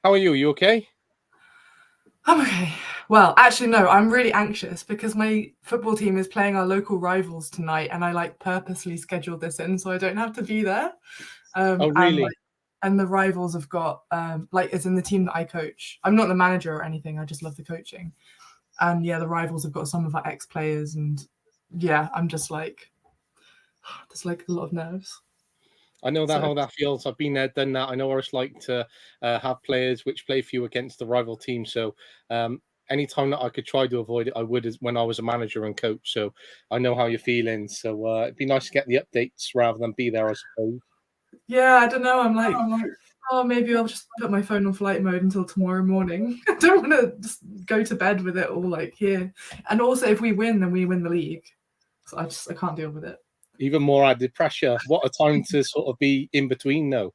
How are you? You okay? I'm okay. Well, actually, no, I'm really anxious because my football team is playing our local rivals tonight, and I purposely scheduled this in so I don't have to be there. Oh, really? And the rivals have got as in the team that I coach. I'm not the manager or anything. I just love the coaching. And yeah, the rivals have got some of our ex-players, and yeah, I'm just there's a lot of nerves. I know how that feels. I've been there, done that. I know what it's like to have players which play for you against the rival team. So anytime that I could try to avoid it, I would when I was a manager and coach. So I know how you're feeling. So it'd be nice to get the updates rather than be there, I suppose. Yeah, I don't know. I'm oh, maybe I'll just put my phone on flight mode until tomorrow morning. I don't want to just go to bed with it all here. And also, if we win, then we win the league. So I can't deal with it. Even more added pressure. What a time to sort of be in between, though.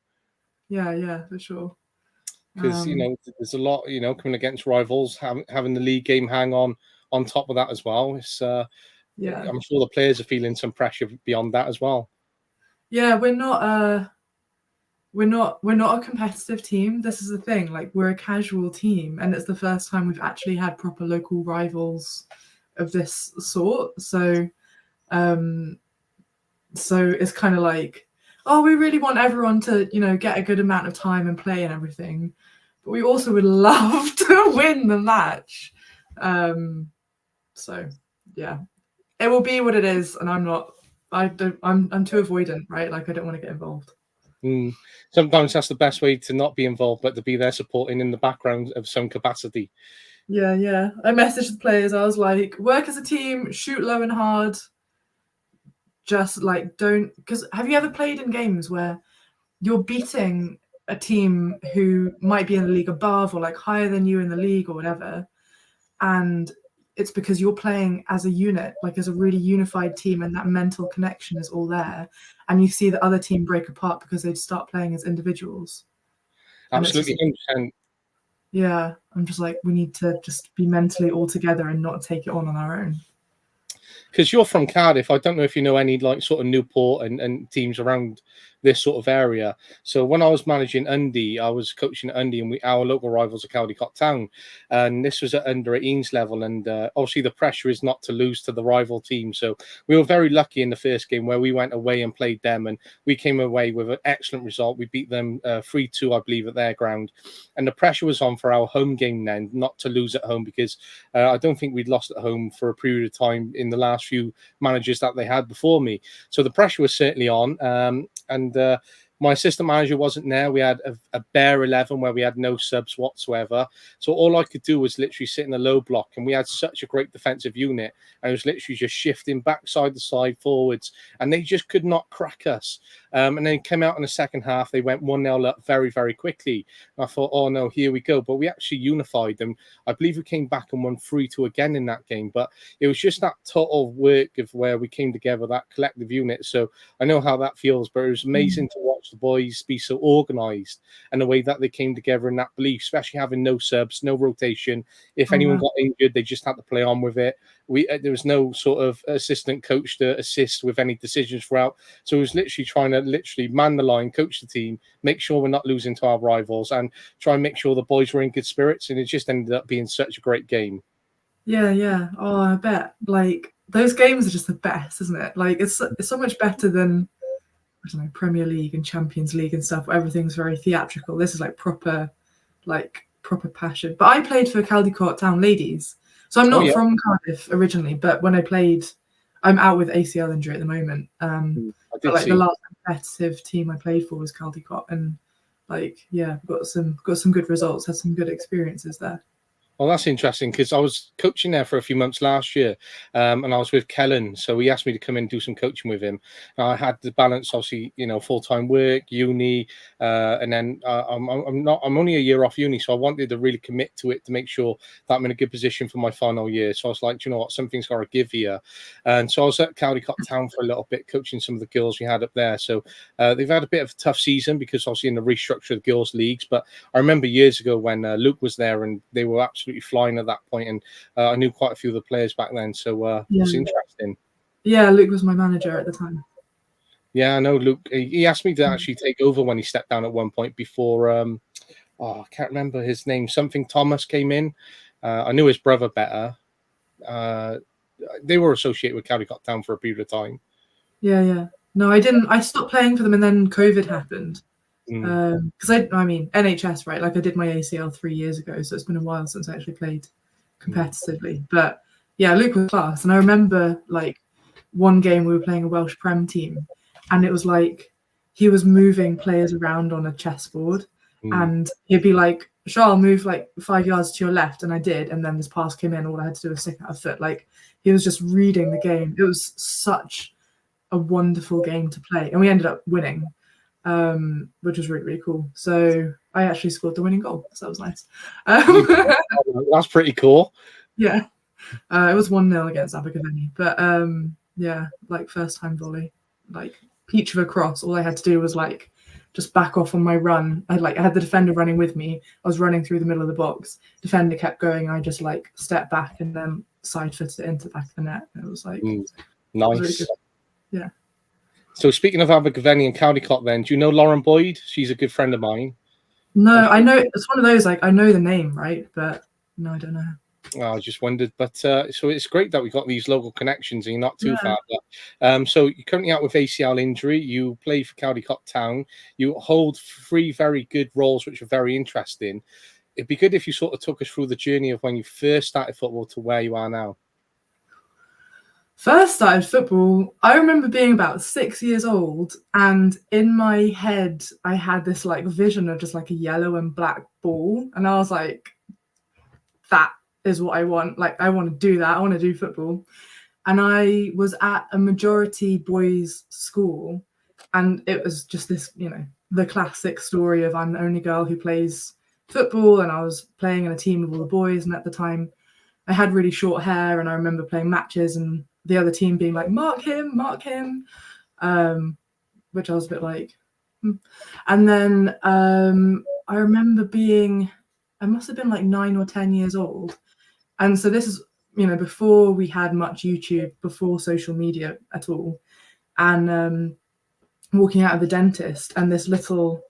Yeah, for sure. Because there's a lot, coming against rivals, having the league game hang on top of that as well. It's yeah. I'm sure the players are feeling some pressure beyond that as well. Yeah, we're not a competitive team. This is the thing. We're a casual team, and it's the first time we've actually had proper local rivals of this sort. So it's kind of oh, we really want everyone to, get a good amount of time and play and everything, but we also would love to win the match. So yeah, it will be what it is, and I'm too avoidant, right? I don't want to get involved. Sometimes that's the best way to not be involved, but to be there supporting in the background of some capacity. Yeah. I messaged the players. I was like, work as a team, shoot low and hard. Just don't, because have you ever played in games where you're beating a team who might be in the league above or higher than you in the league or whatever, and it's because you're playing as a unit, as a really unified team, and that mental connection is all there, and you see the other team break apart because they start playing as individuals. Absolutely. Yeah, I'm just we need to just be mentally all together and not take it on our own. Because you're from Cardiff, I don't know if you know any sort of Newport and teams around this sort of area. So when I was managing Undy, I was coaching at Undy, and our local rivals are Caldicott Town, and this was at under 18s level. And obviously the pressure is not to lose to the rival team. So we were very lucky in the first game where we went away and played them, and we came away with an excellent result. We beat them 3-2, I believe, at their ground, and the pressure was on for our home game then, not to lose at home, because I don't think we'd lost at home for a period of time in the last few managers that they had before me. So the pressure was certainly on, and my assistant manager wasn't there. We had a bare 11 where we had no subs whatsoever. So all I could do was literally sit in a low block, and we had such a great defensive unit. And it was literally just shifting backside to side forwards, and they just could not crack us. And then came out in the second half. They went 1-0 up very, very quickly. And I thought, oh no, here we go. But we actually unified them. I believe we came back and won 3-2 again in that game. But it was just that total work of where we came together, that collective unit. So I know how that feels, but it was amazing to watch the boys be so organised and the way that they came together in that belief, especially having no subs, no rotation. If anyone got injured, they just had to play on with it. There was no sort of assistant coach to assist with any decisions throughout. So it was literally trying to man the line, coach the team, make sure we're not losing to our rivals, and try and make sure the boys were in good spirits. And it just ended up being such a great game. Yeah. Oh, I bet. Those games are just the best, isn't it? It's so much better than, I don't know, Premier League and Champions League and stuff, where everything's very theatrical. This is proper passion. But I played for Caldicott Town Ladies, so I'm not from Cardiff originally. But when I played, I'm out with ACL injury at the moment. The last competitive team I played for was Caldicott, and got some good results, had some good experiences there. Well, that's interesting because I was coaching there for a few months last year, and I was with Kellen. So he asked me to come in and do some coaching with him. And I had the balance, obviously, full-time work, uni, and then I'm only a year off uni, so I wanted to really commit to it to make sure that I'm in a good position for my final year. So I was like, "Do you know what, something's got to give here." And so I was at Caldicott Town for a little bit, coaching some of the girls we had up there. So they've had a bit of a tough season because obviously in the restructure of the girls' leagues. But I remember years ago when Luke was there and they were absolutely flying at that point, and I knew quite a few of the players back then, so it's interesting. Yeah, Luke was my manager at the time. Yeah, I know Luke. He asked me to actually take over when he stepped down at one point before. I can't remember his name. Something Thomas came in. I knew his brother better. They were associated with Caldicott Town for a period of time. Yeah. No, I didn't. I stopped playing for them, and then COVID happened. Because I mean NHS, right? Like I did my ACL 3 years ago, so it's been a while since I actually played competitively. But yeah, Luke was class, and I remember like one game we were playing a Welsh Prem team, and it was like he was moving players around on a chessboard, and he'd be like, "Charles, move like 5 yards to your left," and I did, and then this pass came in. All I had to do was stick out a foot. Like he was just reading the game. It was such a wonderful game to play, and we ended up winning. Which was really, really cool. So I actually scored the winning goal, so that was nice. That's pretty cool. Yeah, it was 1-0 against Abergavenny, but yeah, like first time volley, like peach of a cross. All I had to do was like just back off on my run. I had the defender running with me. I was running through the middle of the box. Defender kept going. I just like stepped back and then side footed it into the back of the net. It was like nice. Really good. Yeah. So speaking of Abergavenny and Caldicott, then do you know Lauren Boyd? She's a good friend of mine. No, I know it's one of those like I know the name, right? But no, I don't know. I just wondered, but so it's great that we got these local connections and you're not too far. But, so you're currently out with ACL injury. You play for Caldicott Town. You hold 3 very good roles, which are very interesting. It'd be good if you sort of took us through the journey of when you first started football to where you are now. First started football, I remember being about 6 years old, and in my head, I had this like vision of just like a yellow and black ball, and I was like, that is what I want. Like, I want to do that. I want to do football. And I was at a majority boys' school, and it was just this, the classic story of I'm the only girl who plays football, and I was playing in a team with all the boys, and at the time, I had really short hair, and I remember playing matches and the other team being like, mark him, which I was a bit like, And then I remember I must have been like 9 or 10 years old. And so this is, before we had much YouTube, before social media at all. And walking out of the dentist, and this little,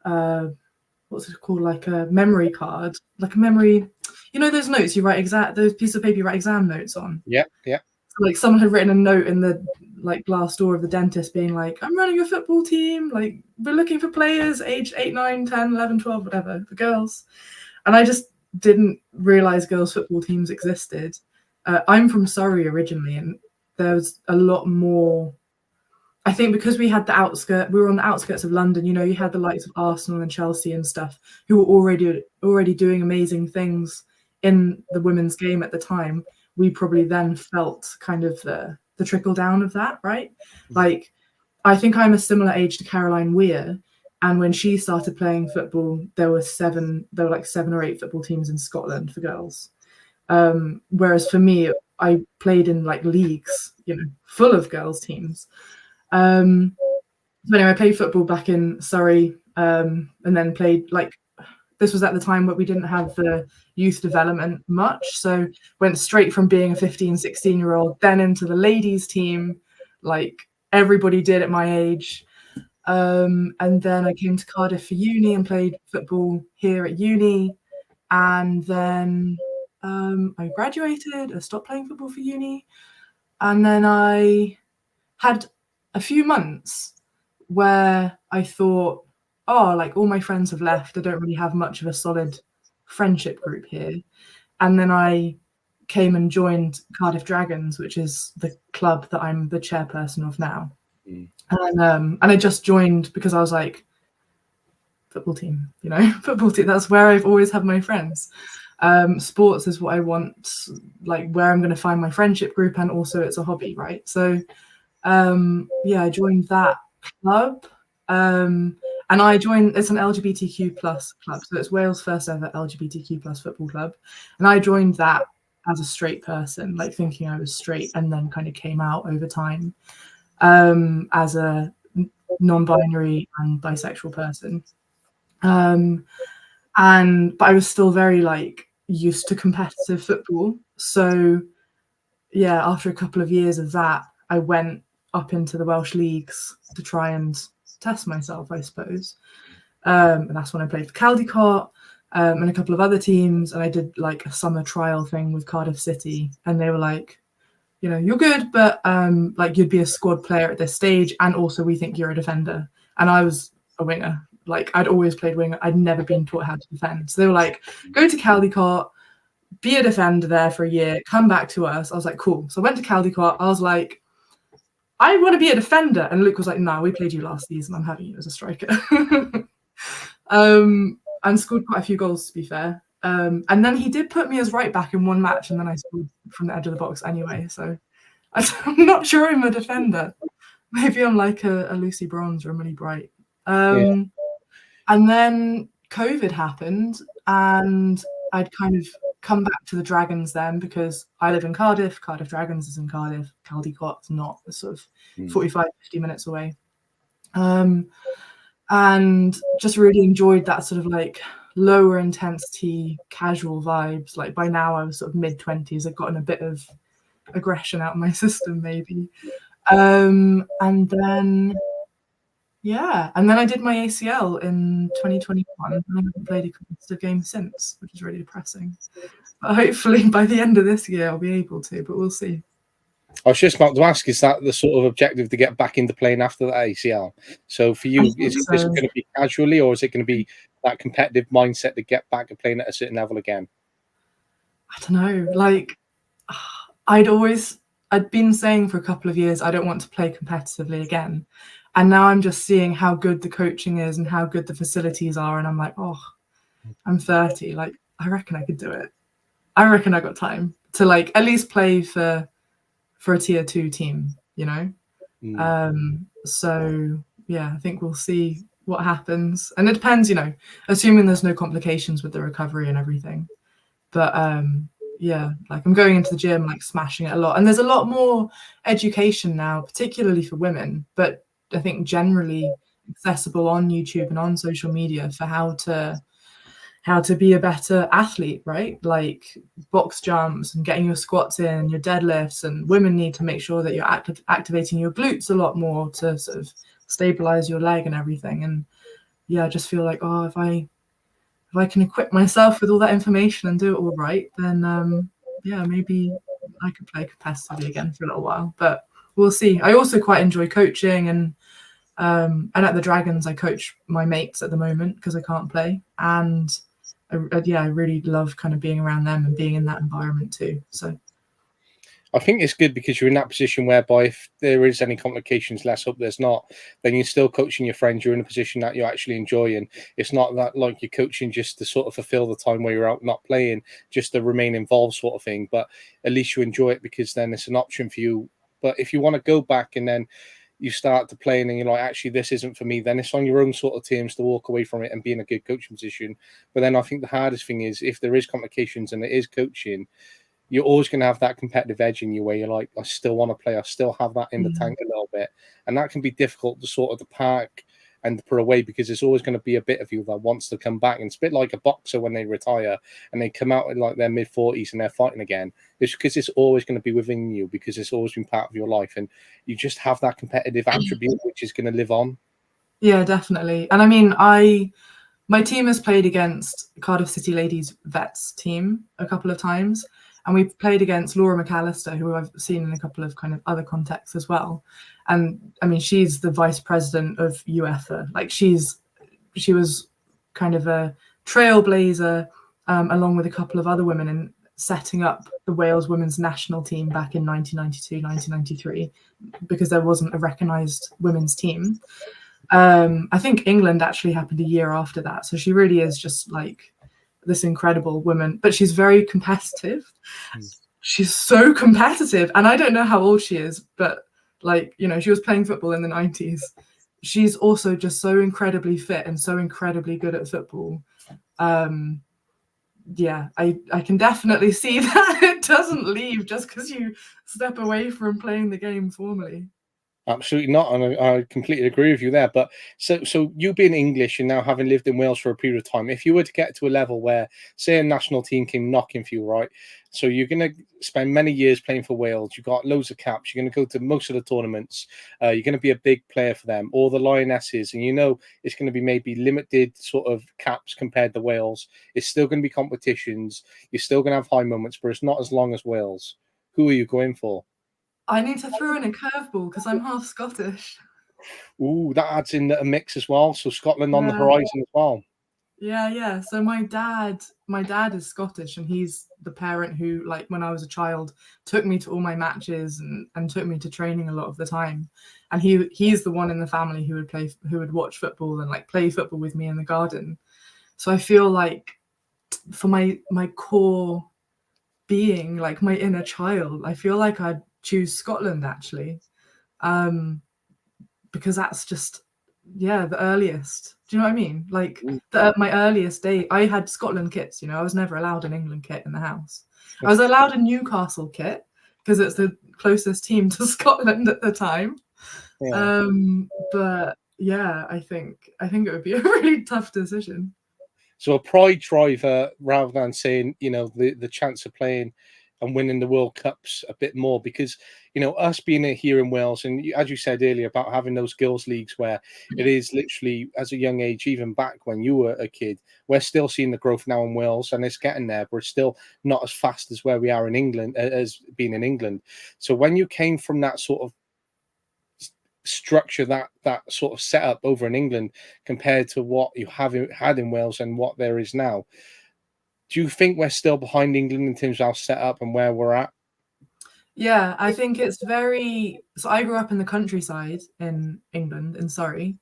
what's it called? Like a memory card, like a memory, those notes you write those pieces of paper you write exam notes on. Yeah. So, like someone had written a note in the like glass door of the dentist being like, I'm running a football team, like we're looking for players aged 8, 9, 10, 11, 12, whatever, for girls. And I just didn't realize girls football teams existed. I'm from Surrey originally, and there was a lot more. I think because we were on the outskirts of London, you had the likes of Arsenal and Chelsea and stuff who were already doing amazing things in the women's game at the time. We probably then felt kind of the trickle down of that, right? Like, I think I'm a similar age to Caroline Weir, and when she started playing football, there were like 7 or 8 football teams in Scotland for girls. Whereas for me, I played in like leagues, full of girls teams. But anyway, I played football back in Surrey, and then played this was at the time where we didn't have the youth development much. So went straight from being a 15, 16-year-old, then into the ladies team, like everybody did at my age. And then I came to Cardiff for uni and played football here at uni. And then I graduated, I stopped playing football for uni. And then I had a few months where I thought, like all my friends have left. I don't really have much of a solid friendship group here. And then I came and joined Cardiff Dragons, which is the club that I'm the chairperson of now. And I just joined because I was like, football team, football team. That's where I've always had my friends. Sports is what I want, like where I'm going to find my friendship group, and also it's a hobby, right? So I joined that club, and I joined, it's an LGBTQ plus club, so it's Wales' first ever LGBTQ plus football club, and I joined that as a straight person, like thinking I was straight, and then kind of came out over time as a non-binary and bisexual person. But I was still very like used to competitive football. So yeah, after a couple of years of that, I went up into the Welsh leagues to try and test myself, I suppose. And that's when I played for Caldicott and a couple of other teams. And I did like a summer trial thing with Cardiff City. And they were like, you know, you're good, but like you'd be a squad player at this stage. And also we think you're a defender. And I was a winger. Like I'd always played winger. I'd never been taught how to defend. So they were like, go to Caldicott, be a defender there for a year, come back to us. I was like, cool. So I went to Caldicott. I was like, I want to be a defender. And Luke was like, no, we played you last season. I'm having you as a striker. And scored quite a few goals, to be fair. And then he did put me as right back in one match, and then I scored from the edge of the box anyway. So I'm not sure I'm a defender. Maybe I'm like a Lucy Bronze or a Millie Bright. And then COVID happened, and I'd kind of come back to the Dragons then, because I live in Cardiff. Cardiff Dragons is in Cardiff. Caldicott's not. It's sort of 45, 50 minutes away. And just really enjoyed that sort of like lower intensity, casual vibes. Like by now I was sort of mid-20s. I'd gotten a bit of aggression out of my system maybe. And then I did my ACL in 2021, and I haven't played a competitive game since, which is really depressing. But hopefully by the end of this year I'll be able to, but we'll see. I was just about to ask, is that the sort of objective to get back into playing after the ACL? So for you, is it going to be casually, or is it going to be that competitive mindset to get back and playing at a certain level again? I don't know. Like, I'd been saying for a couple of years, I don't want to play competitively again. And now I'm just seeing how good the coaching is and how good the facilities are. And I'm like, oh, I'm 30. Like, I reckon I could do it. I reckon I got time to like at least play for a tier 2 team, you know? So yeah, I think we'll see what happens. And it depends, you know, assuming there's no complications with the recovery and everything. But yeah, like I'm going into the gym, like smashing it a lot. And there's a lot more education now, particularly for women, but I think generally accessible on YouTube and on social media for how to be a better athlete, right? Like box jumps and getting your squats in, your deadlifts, and women need to make sure that you're activating your glutes a lot more to sort of stabilize your leg and everything. And yeah, I just feel like, oh, if I can equip myself with all that information and do it all right, then yeah, maybe I could play competitively again for a little while, but we'll see. I also quite enjoy coaching, and at the Dragons I coach my mates at the moment because I can't play, and I really love kind of being around them and being in that environment too. So I think it's good because you're in that position whereby if there is any complications, let's hope there's not, then you're still coaching your friends. You're in a position that you actually enjoy, and it's not that like you're coaching just to sort of fulfill the time where you're out not playing, just to remain involved sort of thing. But at least you enjoy it because then it's an option for you. But if you want to go back and then you start to play and you're like, actually, this isn't for me, then it's on your own sort of terms to walk away from it and be in a good coaching position. But then I think the hardest thing is if there is complications and it is coaching, you're always going to have that competitive edge in you where you're like, I still want to play. I still have that in the tank a little bit. And that can be difficult to sort of to park and to put away because there's always going to be a bit of you that wants to come back. And it's a bit like a boxer when they retire and they come out in like their mid-40s and they're fighting again. It's because it's always going to be within you because it's always been part of your life. And you just have that competitive attribute which is going to live on. Yeah, definitely. And I mean, my team has played against Cardiff City Ladies Vets team a couple of times. And we've played against Laura McAllister, who I've seen in a couple of kind of other contexts as well. And I mean, she's the vice president of UEFA. Like she was kind of a trailblazer along with a couple of other women in setting up the Wales women's national team back in 1992, 1993, because there wasn't a recognised women's team. I think England actually happened a year after that. So she really is just like this incredible woman, but she's very competitive. She's so competitive, and I don't know how old she is, but like, you know, she was playing football in the 90s. She's also just so incredibly fit and so incredibly good at football. Yeah, I can definitely see that it doesn't leave just because you step away from playing the game formally. Absolutely not, and I completely agree with you there. But so you being English and now having lived in Wales for a period of time, if you were to get to a level where, say, a national team came knocking for you, right? So you're going to spend many years playing for Wales. You've got loads of caps. You're going to go to most of the tournaments. You're going to be a big player for them, or the Lionesses, and you know it's going to be maybe limited sort of caps compared to Wales. It's still going to be competitions. You're still going to have high moments, but it's not as long as Wales. Who are you going for? I need to throw in a curveball because I'm half Scottish. Ooh, that adds in a mix as well. So Scotland on the Yeah. horizon as well. Yeah. So my dad is Scottish, and he's the parent who, like, when I was a child, took me to all my matches and took me to training a lot of the time. And he's the one in the family who would watch football and like play football with me in the garden. So I feel like for my core being, like my inner child, I feel like I'd choose Scotland actually, because that's just the earliest. Do you know what I mean? Like my earliest day, I had Scotland kits. You know, I was never allowed an England kit in the house. I was allowed a Newcastle kit because it's the closest team to Scotland at the time. Yeah. But yeah, I think it would be a really tough decision. So a pride driver rather than saying, you know, the chance of playing and winning the World Cups a bit more, because, you know, us being here in Wales, and as you said earlier about having those girls' leagues where it is literally as a young age, even back when you were a kid, we're still seeing the growth now in Wales, and it's getting there, but it's still not as fast as where we are in England, as being in England. So when you came from that sort of structure, that sort of setup over in England compared to what you had in Wales and what there is now, do you think we're still behind England in terms of our setup and where we're at? Yeah, I think it's very. So I grew up in the countryside in England, in Surrey,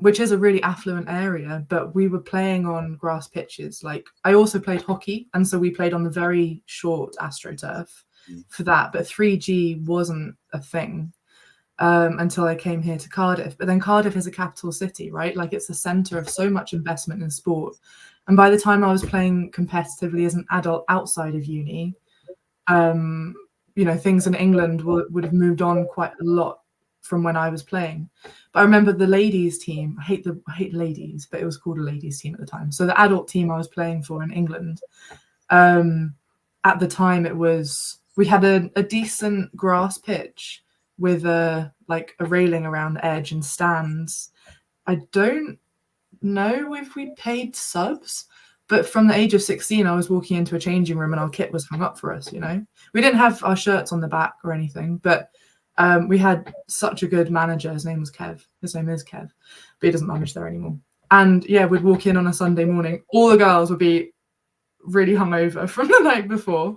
which is a really affluent area, but we were playing on grass pitches. Like, I also played hockey, and so we played on the very short AstroTurf for that, but 3G wasn't a thing until I came here to Cardiff. But then Cardiff is a capital city, right? Like, it's the centre of so much investment in sport. And by the time I was playing competitively as an adult outside of uni, you know, things in England would have moved on quite a lot from when I was playing. But I remember the ladies team. I hate ladies, but it was called a ladies team at the time. So the adult team I was playing for in England, at the time we had a decent grass pitch with a railing around the edge and stands. I don't know if we paid subs, but from the age of 16, I was walking into a changing room and our kit was hung up for us. You know, we didn't have our shirts on the back or anything, but we had such a good manager. His name was Kev. His name is Kev, but he doesn't manage there anymore. And yeah, we'd walk in on a Sunday morning. All the girls would be really hungover from the night before.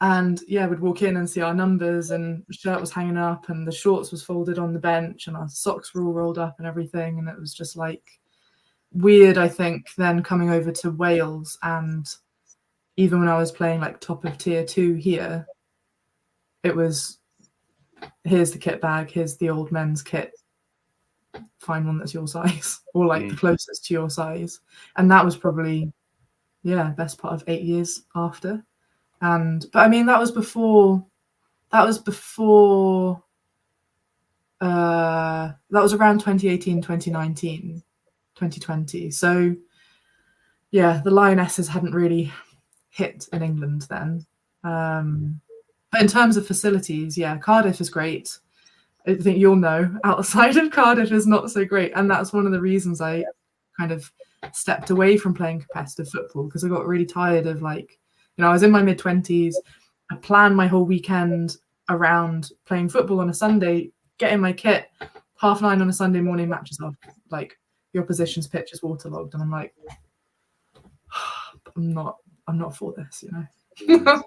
And yeah, we'd walk in and see our numbers, and the shirt was hanging up and the shorts was folded on the bench and our socks were all rolled up and everything. And it was just like weird, I think, then coming over to Wales. And even when I was playing like top of tier 2 here, it was, here's the kit bag, here's the old men's kit, find one that's your size or like the closest to your size. And that was probably best part of 8 years after. But I mean, that was around 2018, 2019, 2020. So yeah, the Lionesses hadn't really hit in England then. But in terms of facilities, yeah, Cardiff is great. I think you'll know, outside of Cardiff is not so great. And that's one of the reasons I kind of stepped away from playing competitive football, because I got really tired of, like, you know, I was in my mid-20s. I planned my whole weekend around playing football on a Sunday, getting my kit, 9:30 on a Sunday morning, matches off. Like, your opposition's pitch is waterlogged. And I'm like, I'm not for this, you know.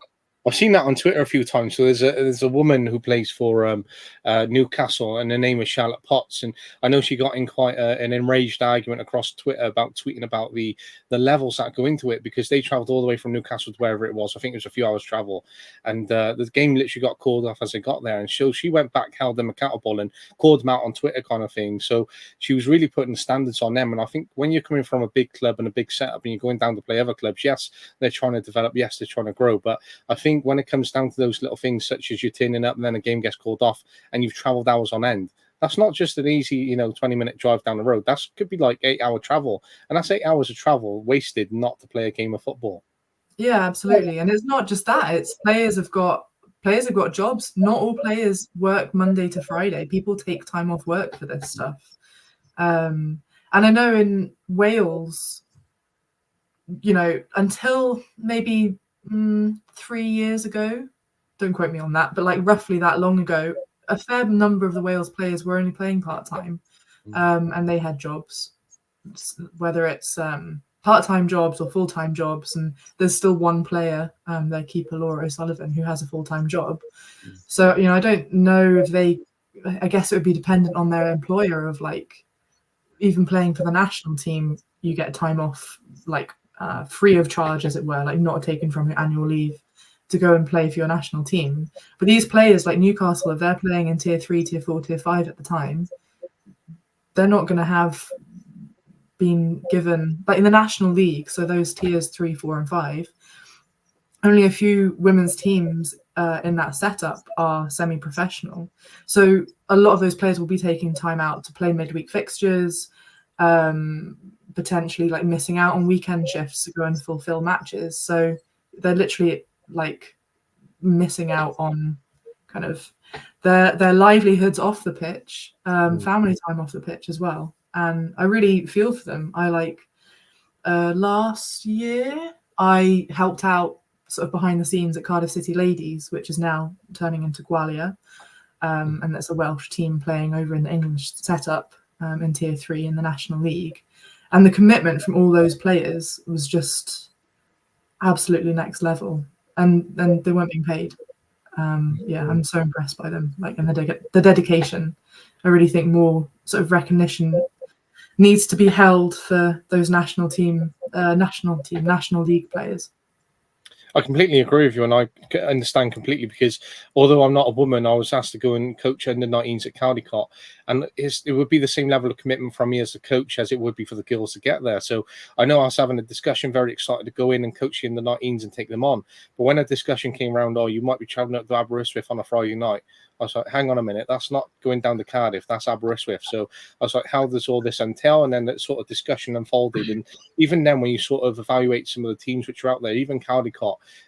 I've seen that on Twitter a few times. So there's a woman who plays for Newcastle, and her name is Charlotte Potts, and I know she got in quite an enraged argument across Twitter about tweeting about the levels that go into it, because they travelled all the way from Newcastle to wherever it was. I think it was a few hours travel, and the game literally got called off as they got there. And so she went back, held them accountable, and called them out on Twitter, kind of thing. So she was really putting standards on them. And I think when you're coming from a big club and a big setup, and you're going down to play other clubs, yes, they're trying to develop, yes, they're trying to grow, but I think when it comes down to those little things, such as you're turning up and then a game gets called off and you've traveled hours on end, that's not just an easy 20-minute drive down the road. That could be like 8-hour travel, and that's 8 hours of travel wasted not to play a game of football. Yeah, absolutely. And it's not just that, it's players have got jobs. Not all players work Monday to Friday. People take time off work for this stuff. And I know in Wales, until maybe 3 years ago, don't quote me on that, but like roughly that long ago, a fair number of the Wales players were only playing part-time, and they had jobs, whether it's part-time jobs or full-time jobs. And there's still one player, their keeper Laura O'Sullivan, who has a full-time job. So I don't know if I guess it would be dependent on their employer, of like, even playing for the national team, you get time off, like free of charge, as it were, like not taken from your annual leave to go and play for your national team. But these players like Newcastle, if they're playing in tier 3, tier 4, tier 5 at the time, they're not going to have been given, like in the national league, so those tiers 3, 4 and 5, only a few women's teams in that setup are semi-professional. So a lot of those players will be taking time out to play midweek fixtures, potentially like missing out on weekend shifts to go and fulfill matches. So they're literally like missing out on kind of their livelihoods off the pitch, family time off the pitch as well. And I really feel for them. Last year I helped out sort of behind the scenes at Cardiff City Ladies, which is now turning into Gwalia, and that's a Welsh team playing over in the English setup, in tier 3 in the National League. And the commitment from all those players was just absolutely next level, and they weren't being paid. I'm so impressed by them, like, and the dedication. I really think more sort of recognition needs to be held for those national league players. I completely agree with you, and I understand completely, because although I'm not a woman, I was asked to go and coach under-19s at Cardiff, and it would be the same level of commitment from me as a coach as it would be for the girls to get there. So I know I was having a discussion, very excited to go in and coach the under-19s and take them on. But when a discussion came around, you might be travelling up to Aberystwyth on a Friday night, I was like, hang on a minute, that's not going down to Cardiff, that's Aberystwyth. So I was like, how does all this entail? And then that sort of discussion unfolded. And even then, when you sort of evaluate some of the teams which are out there, even Cardiff,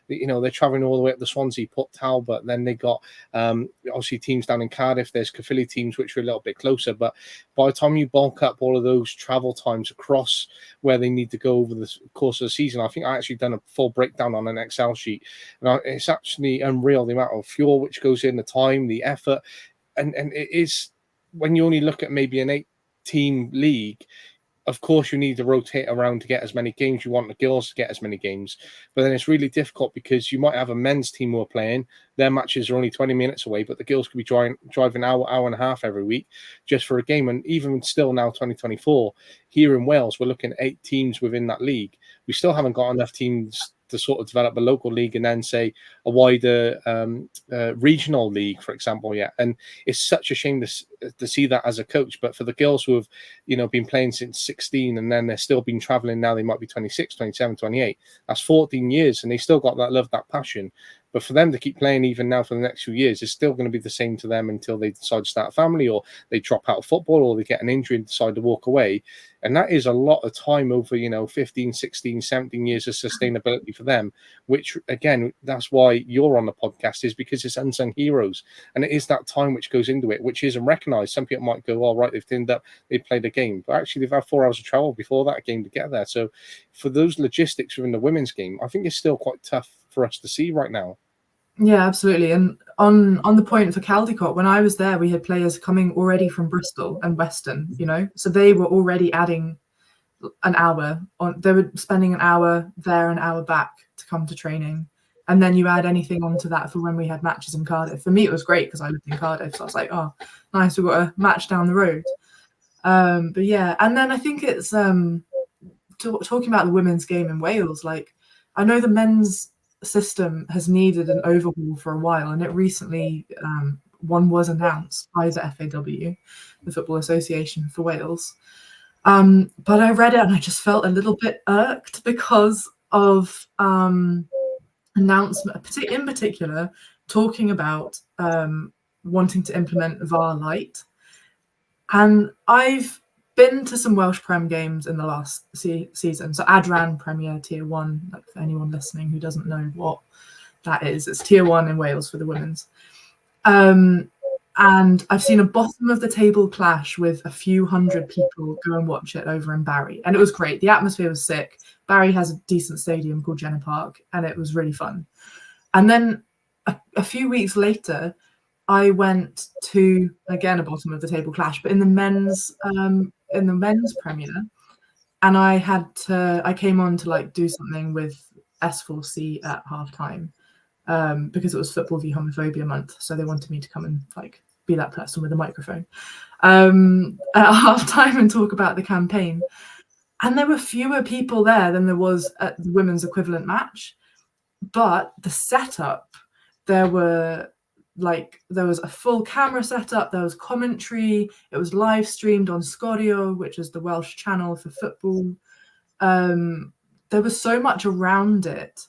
they're traveling all the way up to Swansea, Port Talbot. Then they got obviously teams down in Cardiff. There's Caerphilly teams which are a little bit closer. But by the time you bulk up all of those travel times across where they need to go over the course of the season, I think I actually done a full breakdown on an Excel sheet. And it's actually unreal, the amount of fuel which goes in, the time, the effort. And it is, when you only look at maybe an 8-team league, of course, you need to rotate around to get as many games. You want the girls to get as many games. But then it's really difficult, because you might have a men's team who are playing. Their matches are only 20 minutes away, but the girls could be driving an hour and a half every week just for a game. And even still now, 2024, here in Wales, we're looking at 8 teams within that league. We still haven't got enough teams to sort of develop a local league and then say a wider regional league, for example. Yeah, and it's such a shame to see that as a coach. But for the girls who have been playing since 16, and then they're still been traveling now, they might be 26, 27, 28, that's 14 years, and they still got that love, that passion. But for them to keep playing even now for the next few years, it's still going to be the same to them until they decide to start a family, or they drop out of football, or they get an injury and decide to walk away. And that is a lot of time over, 15, 16, 17 years of sustainability for them, which, again, that's why you're on the podcast, is because it's unsung heroes. And it is that time which goes into it, which isn't recognised. Some people might go, all right, they've turned up, they've played a game. But actually, they've had 4 hours of travel before that game to get there. So for those logistics within the women's game, I think it's still quite tough for us to see right now. Yeah, absolutely. And on the point for Caldecott, when I was there, we had players coming already from Bristol and Weston, so they were already adding an hour on. They were spending an hour there, an hour back to come to training. And then you add anything onto that for when we had matches in Cardiff. For me, it was great because I lived in Cardiff. So I was like, oh, nice, we've got a match down the road. But yeah, and then I think it's talking about the women's game in Wales. Like, I know the men's system has needed an overhaul for a while, and it recently one was announced by the FAW, the Football Association for Wales. But I read it and I just felt a little bit irked because of announcement, in particular, talking about wanting to implement VAR Lite. And I've been to some Welsh Prem games in the last season. So Adran Premier Tier 1, like for anyone listening who doesn't know what that is, it's Tier 1 in Wales for the women's. And I've seen a bottom of the table clash with a few hundred people go and watch it over in Barry. And it was great. The atmosphere was sick. Barry has a decent stadium called Jenner Park, and it was really fun. And then a few weeks later, I went to, again, a bottom of the table clash, but in the men's Premier. And I came on to like do something with S4C at halftime. Because it was Football v Homophobia month, so they wanted me to come and like be that person with a microphone at halftime and talk about the campaign. And there were fewer people there than there was at the women's equivalent match, but the setup, there was a full camera setup, there was commentary, it was live streamed on Scorio, which is the Welsh channel for football. There was so much around it.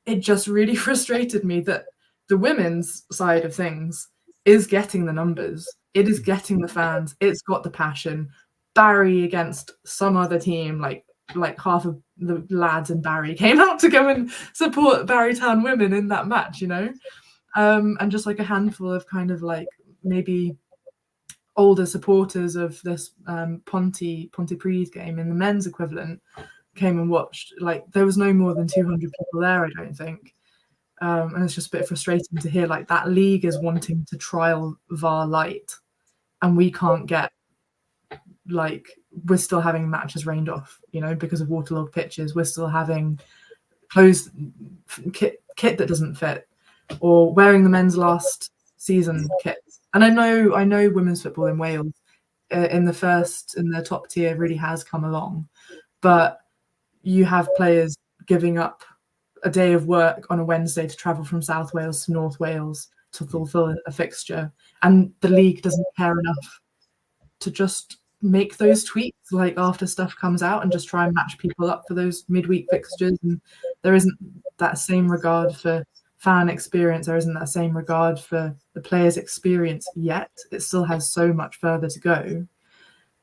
It just really frustrated me that the women's side of things is getting the numbers. It is getting the fans. It's got the passion. Barry against some other team, like half of the lads in Barry came out to go and support Barry Town women in that match, you know? And just like a handful of kind of like maybe older supporters of this Pontypridd game in the men's equivalent came and watched. Like, there was no more than 200 people there, I don't think. And it's just a bit frustrating to hear like that league is wanting to trial VAR Lite, and we can't get, like, we're still having matches rained off, you know, because of waterlogged pitches. We're still having closed kit that doesn't fit, or wearing the men's last season kits. And I know women's football in Wales in the top tier really has come along, but you have players giving up a day of work on a Wednesday to travel from South Wales to North Wales to fulfill a fixture, and the league doesn't care enough to just make those tweets like after stuff comes out and just try and match people up for those midweek fixtures. And there isn't that same regard for fan experience. There isn't that same regard for the players' experience yet. It still has so much further to go.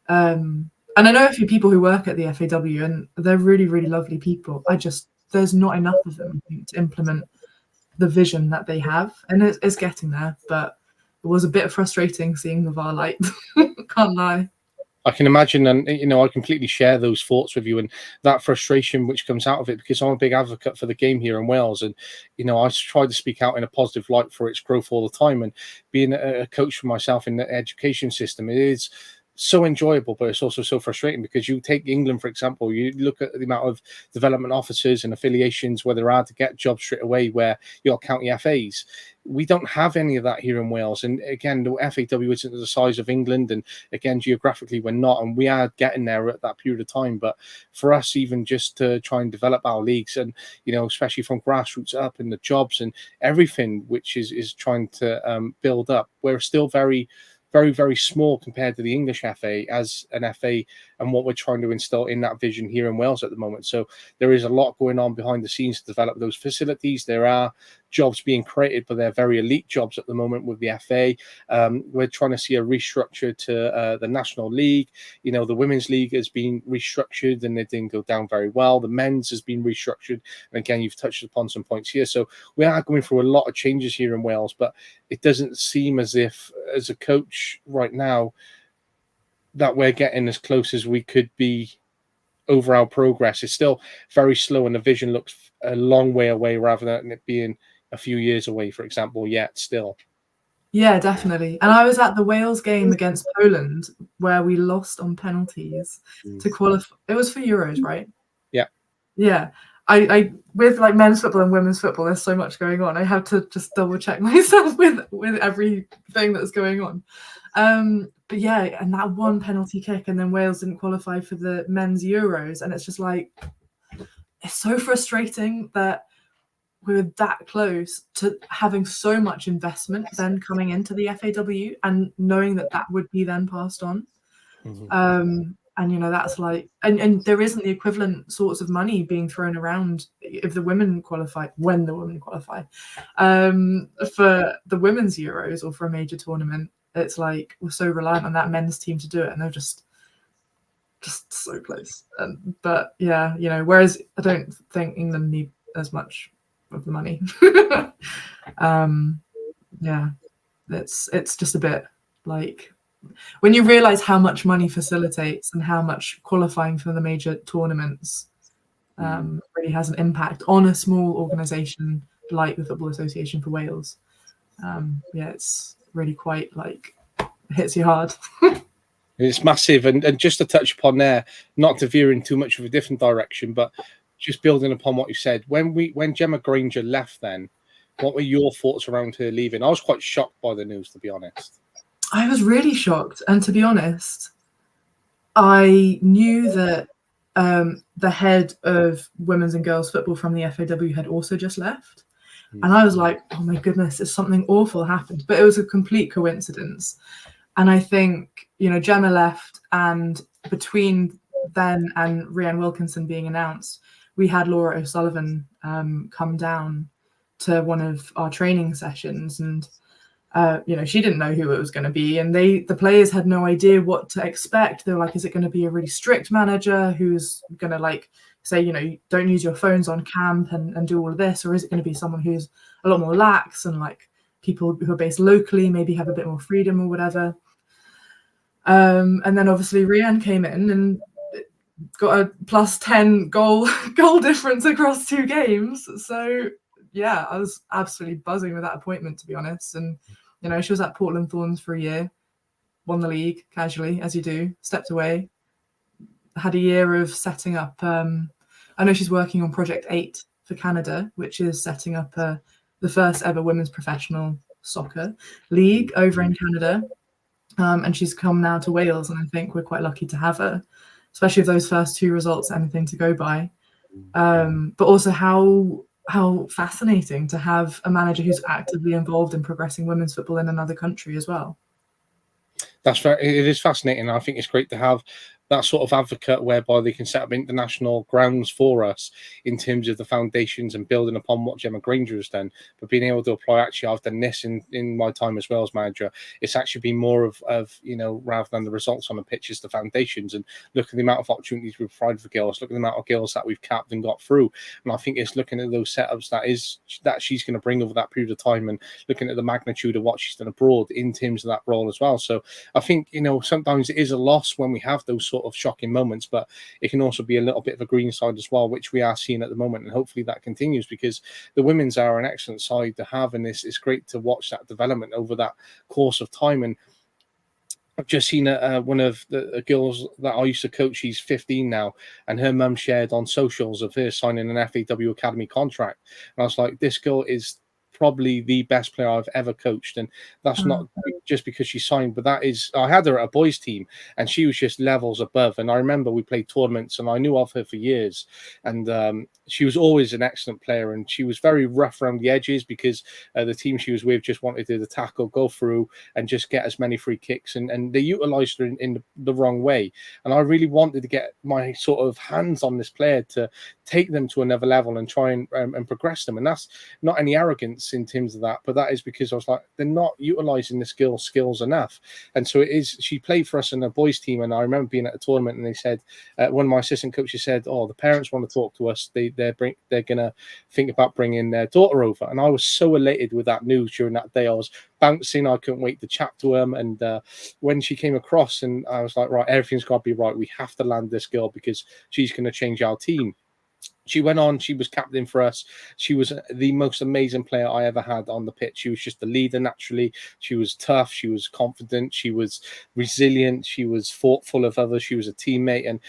And I know a few people who work at the FAW, and they're really, really lovely people. There's not enough of them, I think, to implement the vision that they have. And it's getting there, but it was a bit frustrating seeing the VAR Lite. Can't lie. I can imagine, and I completely share those thoughts with you and that frustration which comes out of it, because I'm a big advocate for the game here in Wales, and I try to speak out in a positive light for its growth all the time. And being a coach for myself in the education system, it is so enjoyable, but it's also so frustrating, because you take England, for example, you look at the amount of development officers and affiliations where they're hard to get jobs straight away, where you're county FAs. We don't have any of that here in Wales. And again, the FAW isn't the size of England, and again, geographically we're not, and we are getting there at that period of time. But for us, even just to try and develop our leagues, and especially from grassroots up, and the jobs and everything which is trying to build up, we're still very, very, very small compared to the English FA as an FA, and what we're trying to instill in that vision here in Wales at the moment. So there is a lot going on behind the scenes to develop those facilities. There are jobs being created, but they're very elite jobs at the moment with the FA. We're trying to see a restructure to the National League. The Women's League has been restructured and it didn't go down very well. The men's has been restructured. And again, you've touched upon some points here. So we are going through a lot of changes here in Wales, but it doesn't seem as if, as a coach right now, that we're getting as close as we could be over our progress. It's still very slow, and the vision looks a long way away rather than it being a few years away, for example, yet still. Yeah, definitely. And I was at the Wales game against Poland where we lost on penalties to qualify. It was for Euros, right? Yeah. Yeah. I with like men's football and women's football, there's so much going on. I have to just double check myself with everything that's going on. But yeah, and that one penalty kick, and then Wales didn't qualify for the men's Euros, and it's just like, it's so frustrating that we were that close to having so much investment then coming into the FAW, and knowing that that would be then passed on. And, you know, that's like, and there isn't the equivalent sorts of money being thrown around if the women qualify, when the women qualify, for the women's Euros or for a major tournament. It's like, we're so reliant on that men's team to do it, and they're just so close. But yeah, you know, whereas I don't think England need as much of the money. Yeah, it's just a bit like, when you realize how much money facilitates and how much qualifying for the major tournaments really has an impact on a small organization like the Football Association for Wales. Yeah, it's really quite like, it hits you hard. It's massive. And just to touch upon there, not to veer in too much of a different direction, but just building upon what you said, when Gemma Granger left then, what were your thoughts around her leaving? I was quite shocked by the news, to be honest. I was really shocked. And to be honest, I knew that the head of women's and girls football from the FAW had also just left. And I was like, oh my goodness, is something awful happened? But it was a complete coincidence. And I think, you know, Gemma left, and between then and Rhiannon Wilkinson being announced, we had Laura O'Sullivan come down to one of our training sessions, and you know, she didn't know who it was going to be, and the players had no idea what to expect. They were like, is it going to be a really strict manager who's going to like say, you know, don't use your phones on camp and do all of this, or is it going to be someone who's a lot more lax and like people who are based locally maybe have a bit more freedom or whatever? And then obviously Rhiannon came in and got a +10 goal difference across 2 games. So yeah, I was absolutely buzzing with that appointment, to be honest. And, you know, she was at Portland Thorns for a year, won the league casually, as you do, stepped away, had a year of setting up. I know she's working on Project 8 for Canada, which is setting up the first ever women's professional soccer league over in Canada. And she's come now to Wales, and I think we're quite lucky to have her, especially if those first 2 results are anything to go by. But also how fascinating to have a manager who's actively involved in progressing women's football in another country as well. That's right. It is fascinating. I think it's great to have that sort of advocate whereby they can set up international grounds for us in terms of the foundations and building upon what Gemma Granger has done, but being able to apply, actually, I've done this in my time as Wales manager. It's actually been more of you know, rather than the results on the pitch, is the foundations, and look at the amount of opportunities we've provided for girls, look at the amount of girls that we've capped and got through. And I think it's looking at those setups that she's going to bring over that period of time, and looking at the magnitude of what she's done abroad in terms of that role as well. So I think, you know, sometimes it is a loss when we have those sort of shocking moments, but it can also be a little bit of a green side as well, which we are seeing at the moment, and hopefully that continues, because the women's are an excellent side to have, and it's great to watch that development over that course of time. And I've just seen one of the girls that I used to coach. She's 15 now, and her mum shared on socials of her signing an FAW Academy contract, and I was like, this girl is probably the best player I've ever coached. And that's not just because she signed, but that is, I had her at a boys team, and she was just levels above. And I remember we played tournaments, and I knew of her for years, and she was always an excellent player, and she was very rough around the edges, because the team she was with just wanted to the tackle, go through and just get as many free kicks, and they utilized her in the wrong way. And I really wanted to get my sort of hands on this player to take them to another level and try and progress them. And that's not any arrogance in terms of that, but that is because I was like, they're not utilizing the skills enough. And so it is, she played for us in a boys team, and I remember being at a tournament, and they said, one of my assistant coaches said, oh, the parents want to talk to us, they're gonna think about bringing their daughter over. And I was so elated with that news during that day. I was bouncing, I couldn't wait to chat to him. And when she came across, and I was like, right, everything's got to be right, we have to land this girl, because she's going to change our team. She went on, she was captain for us. She was the most amazing player I ever had on the pitch. She was just a leader naturally. She was tough. She was confident. She was resilient. She was thoughtful of others. She was a teammate. And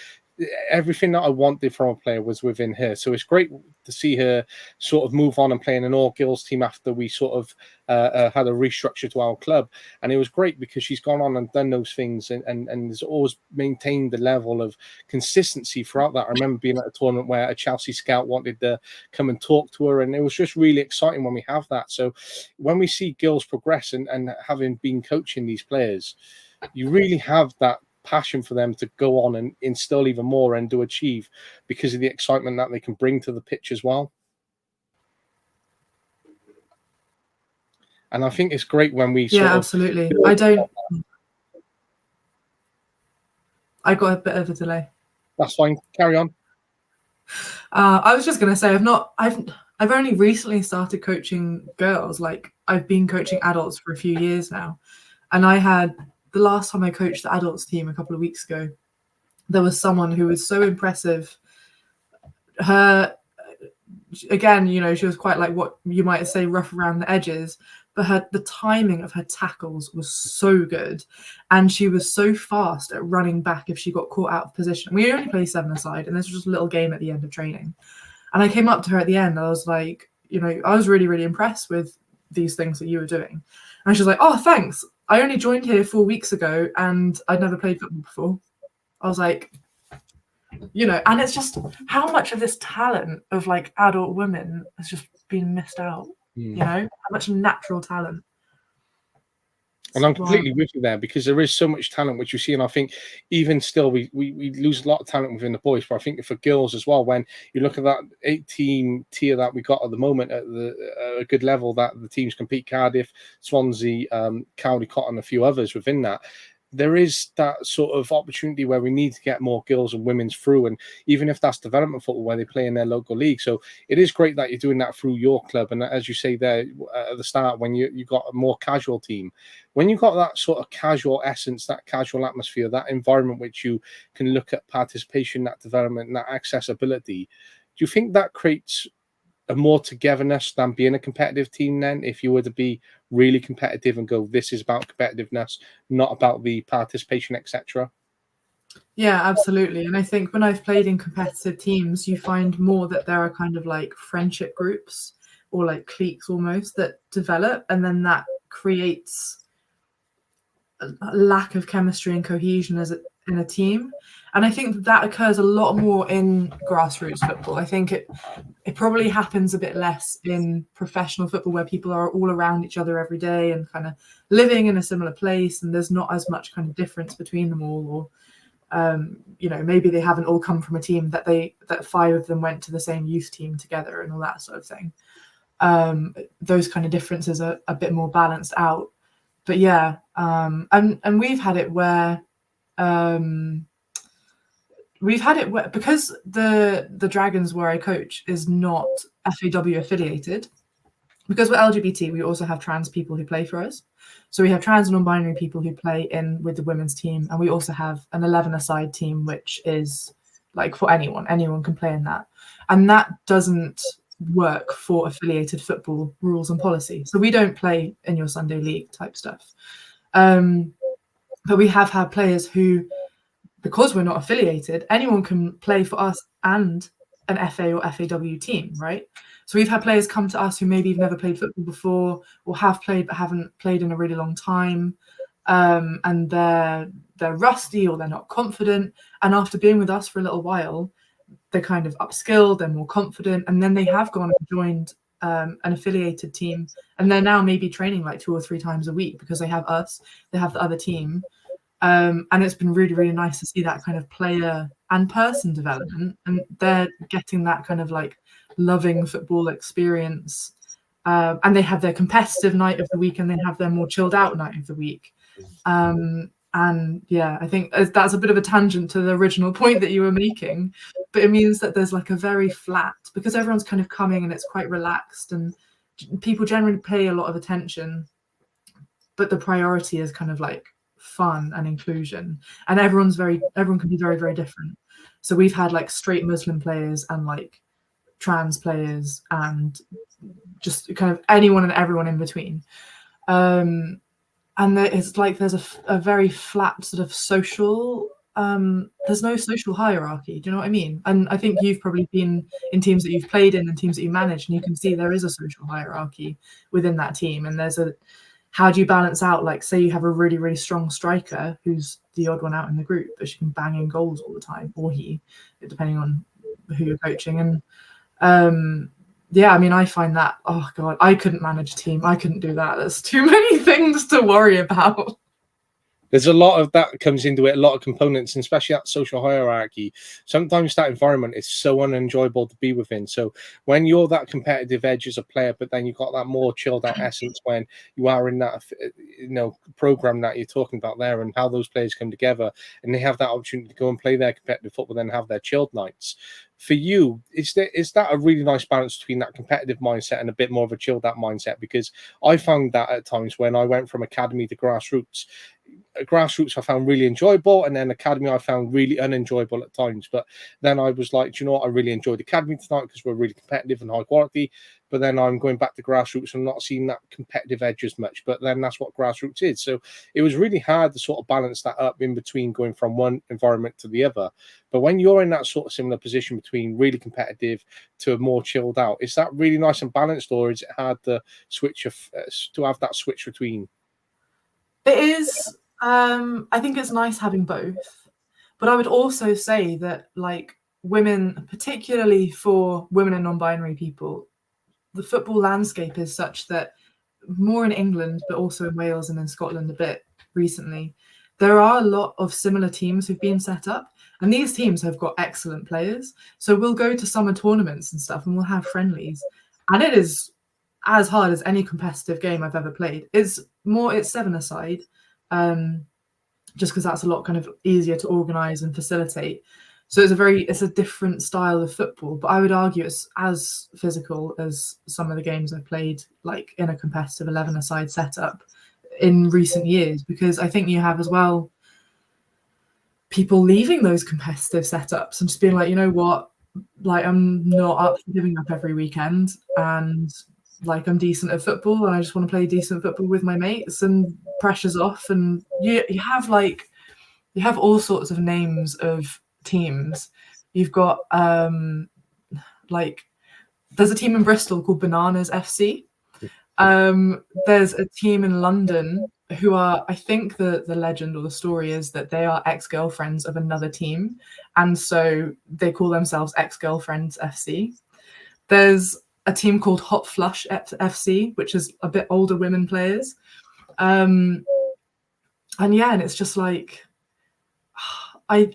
everything that I wanted from a player was within her. So it's great to see her sort of move on and play in an all-girls team after we sort of had a restructure to our club. And it was great because she's gone on and done those things and has always maintained the level of consistency throughout that. I remember being at a tournament where a Chelsea scout wanted to come and talk to her, and it was just really exciting when we have that. So when we see girls progress and having been coaching these players, you really have that passion for them to go on and instill even more and to achieve because of the excitement that they can bring to the pitch as well. And I think it's great when we absolutely. I got a bit of a delay. That's fine. Carry on. I was just going to say I've only recently started coaching girls. Like, I've been coaching adults for a few years now, and the last time I coached the adults team a couple of weeks ago, there was someone who was so impressive. Her, again, she was quite like what you might say rough around the edges, but the timing of her tackles was so good, and she was so fast at running back if she got caught out of position. We only play 7-a-side, and this was just a little game at the end of training. And I came up to her at the end, and I was like, I was really, really impressed with these things that you were doing. And she was like, oh, thanks. I only joined here 4 weeks ago and I'd never played football before. I was like, and it's just how much of this talent of like adult women has just been missed out, how much natural talent. And I'm completely with you there, because there is so much talent which you see, and I think even still we lose a lot of talent within the boys, but I think for girls as well, when you look at that 8-team tier that we got at the moment at a good level that the teams compete, Cardiff, Swansea, Caldicott and a few others within that, there is that sort of opportunity where we need to get more girls and women's through, and even if that's development football where they play in their local league. So it is great that you're doing that through your club, and as you say there at the start, when you got a more casual team, when you've got that sort of casual essence, that casual atmosphere, that environment which you can look at participation, that development, and that accessibility, do you think that creates a more togetherness than being a competitive team then, if you were to be really competitive and go, this is about competitiveness, not about the participation, etc.? Yeah, absolutely. And I think when I've played in competitive teams, you find more that there are kind of like friendship groups or like cliques almost that develop, and then that creates a lack of chemistry and cohesion in a team. And I think that occurs a lot more in grassroots football. I think it probably happens a bit less in professional football, where people are all around each other every day and kind of living in a similar place, and there's not as much kind of difference between them all. Or maybe they haven't all come from a team that 5 of them went to the same youth team together and all that sort of thing. Those kind of differences are a bit more balanced out. But yeah, and we've had it where because the Dragons where I coach is not FAW affiliated, because we're LGBT, we also have trans people who play for us. So we have trans and non-binary people who play in with the women's team, and we also have an 11-a-side team, which is like for anyone can play in that. And that doesn't work for affiliated football rules and policy. So we don't play in your Sunday league type stuff. But we have had players who, because we're not affiliated, anyone can play for us and an FA or FAW team, right? So we've had players come to us who maybe have never played football before, or have played but haven't played in a really long time, and they're rusty or they're not confident. And after being with us for a little while, they're kind of upskilled, they're more confident, and then they have gone and joined an affiliated team, and they're now maybe training like 2 or 3 times a week because they have us, they have the other team. And it's been really, really nice to see that kind of player and person development, and they're getting that kind of like loving football experience. And they have their competitive night of the week, and they have their more chilled out night of the week. And yeah, I think that's a bit of a tangent to the original point that you were making, but it means that there's like a very flat, because everyone's kind of coming and it's quite relaxed, and people generally pay a lot of attention, but the priority is kind of like fun and inclusion, and everyone can be very, very different. So we've had like straight Muslim players and like trans players and just kind of anyone and everyone in between. And it's like there's a very flat sort of social there's no social hierarchy. Do you know what I mean? And I think you've probably been in teams that you've played in and teams that you manage, and you can see there is a social hierarchy within that team. And there's a, how do you balance out, like, say you have a really, really strong striker who's the odd one out in the group, but she can bang in goals all the time, or he, depending on who you're coaching. And yeah, I mean, I find that, oh God, I couldn't manage a team. I couldn't do that. There's too many things to worry about. There's a lot of that comes into it, a lot of components, and especially that social hierarchy. Sometimes that environment is so unenjoyable to be within. So when you're that competitive edge as a player, but then you've got that more chilled out essence when you are in that, program that you're talking about there, and how those players come together and they have that opportunity to go and play their competitive football, then have their chilled nights. For you, is that a really nice balance between that competitive mindset and a bit more of a chilled out mindset? Because I found that at times when I went from academy to grassroots I found really enjoyable, and then academy I found really unenjoyable at times. But then I was like, do you know what, I really enjoyed academy tonight because we're really competitive and high quality. But then I'm going back to grassroots and not seeing that competitive edge as much. But then that's what grassroots is. So it was really hard to sort of balance that up in between going from one environment to the other. But when you're in that sort of similar position between really competitive to a more chilled out, is that really nice and balanced, or is it hard to switch to have that switch between? It is. I think it's nice having both, but I would also say that, like, women, particularly for women and non-binary people, the football landscape is such that, more in England, but also in Wales and in Scotland a bit recently, there are a lot of similar teams who've been set up, and these teams have got excellent players. So we'll go to summer tournaments and stuff, and we'll have friendlies, and it is as hard as any competitive game I've ever played. It's 7-a-side, just because that's a lot kind of easier to organise and facilitate. So it's a different style of football, but I would argue it's as physical as some of the games I've played, like in a competitive 11-a-side setup in recent years, because I think you have as well people leaving those competitive setups and just being like, you know what, like, I'm not up for giving up every weekend, and like, I'm decent at football and I just want to play decent football with my mates, and pressure's off. And you have all sorts of names of teams. You've got like, there's a team in Bristol called Bananas FC. There's a team in London who are, I think the legend or the story is that they are ex-girlfriends of another team, and so they call themselves Ex-Girlfriends FC. There's a team called Hot Flush FC, which is a bit older women players. And yeah, and it's just like, I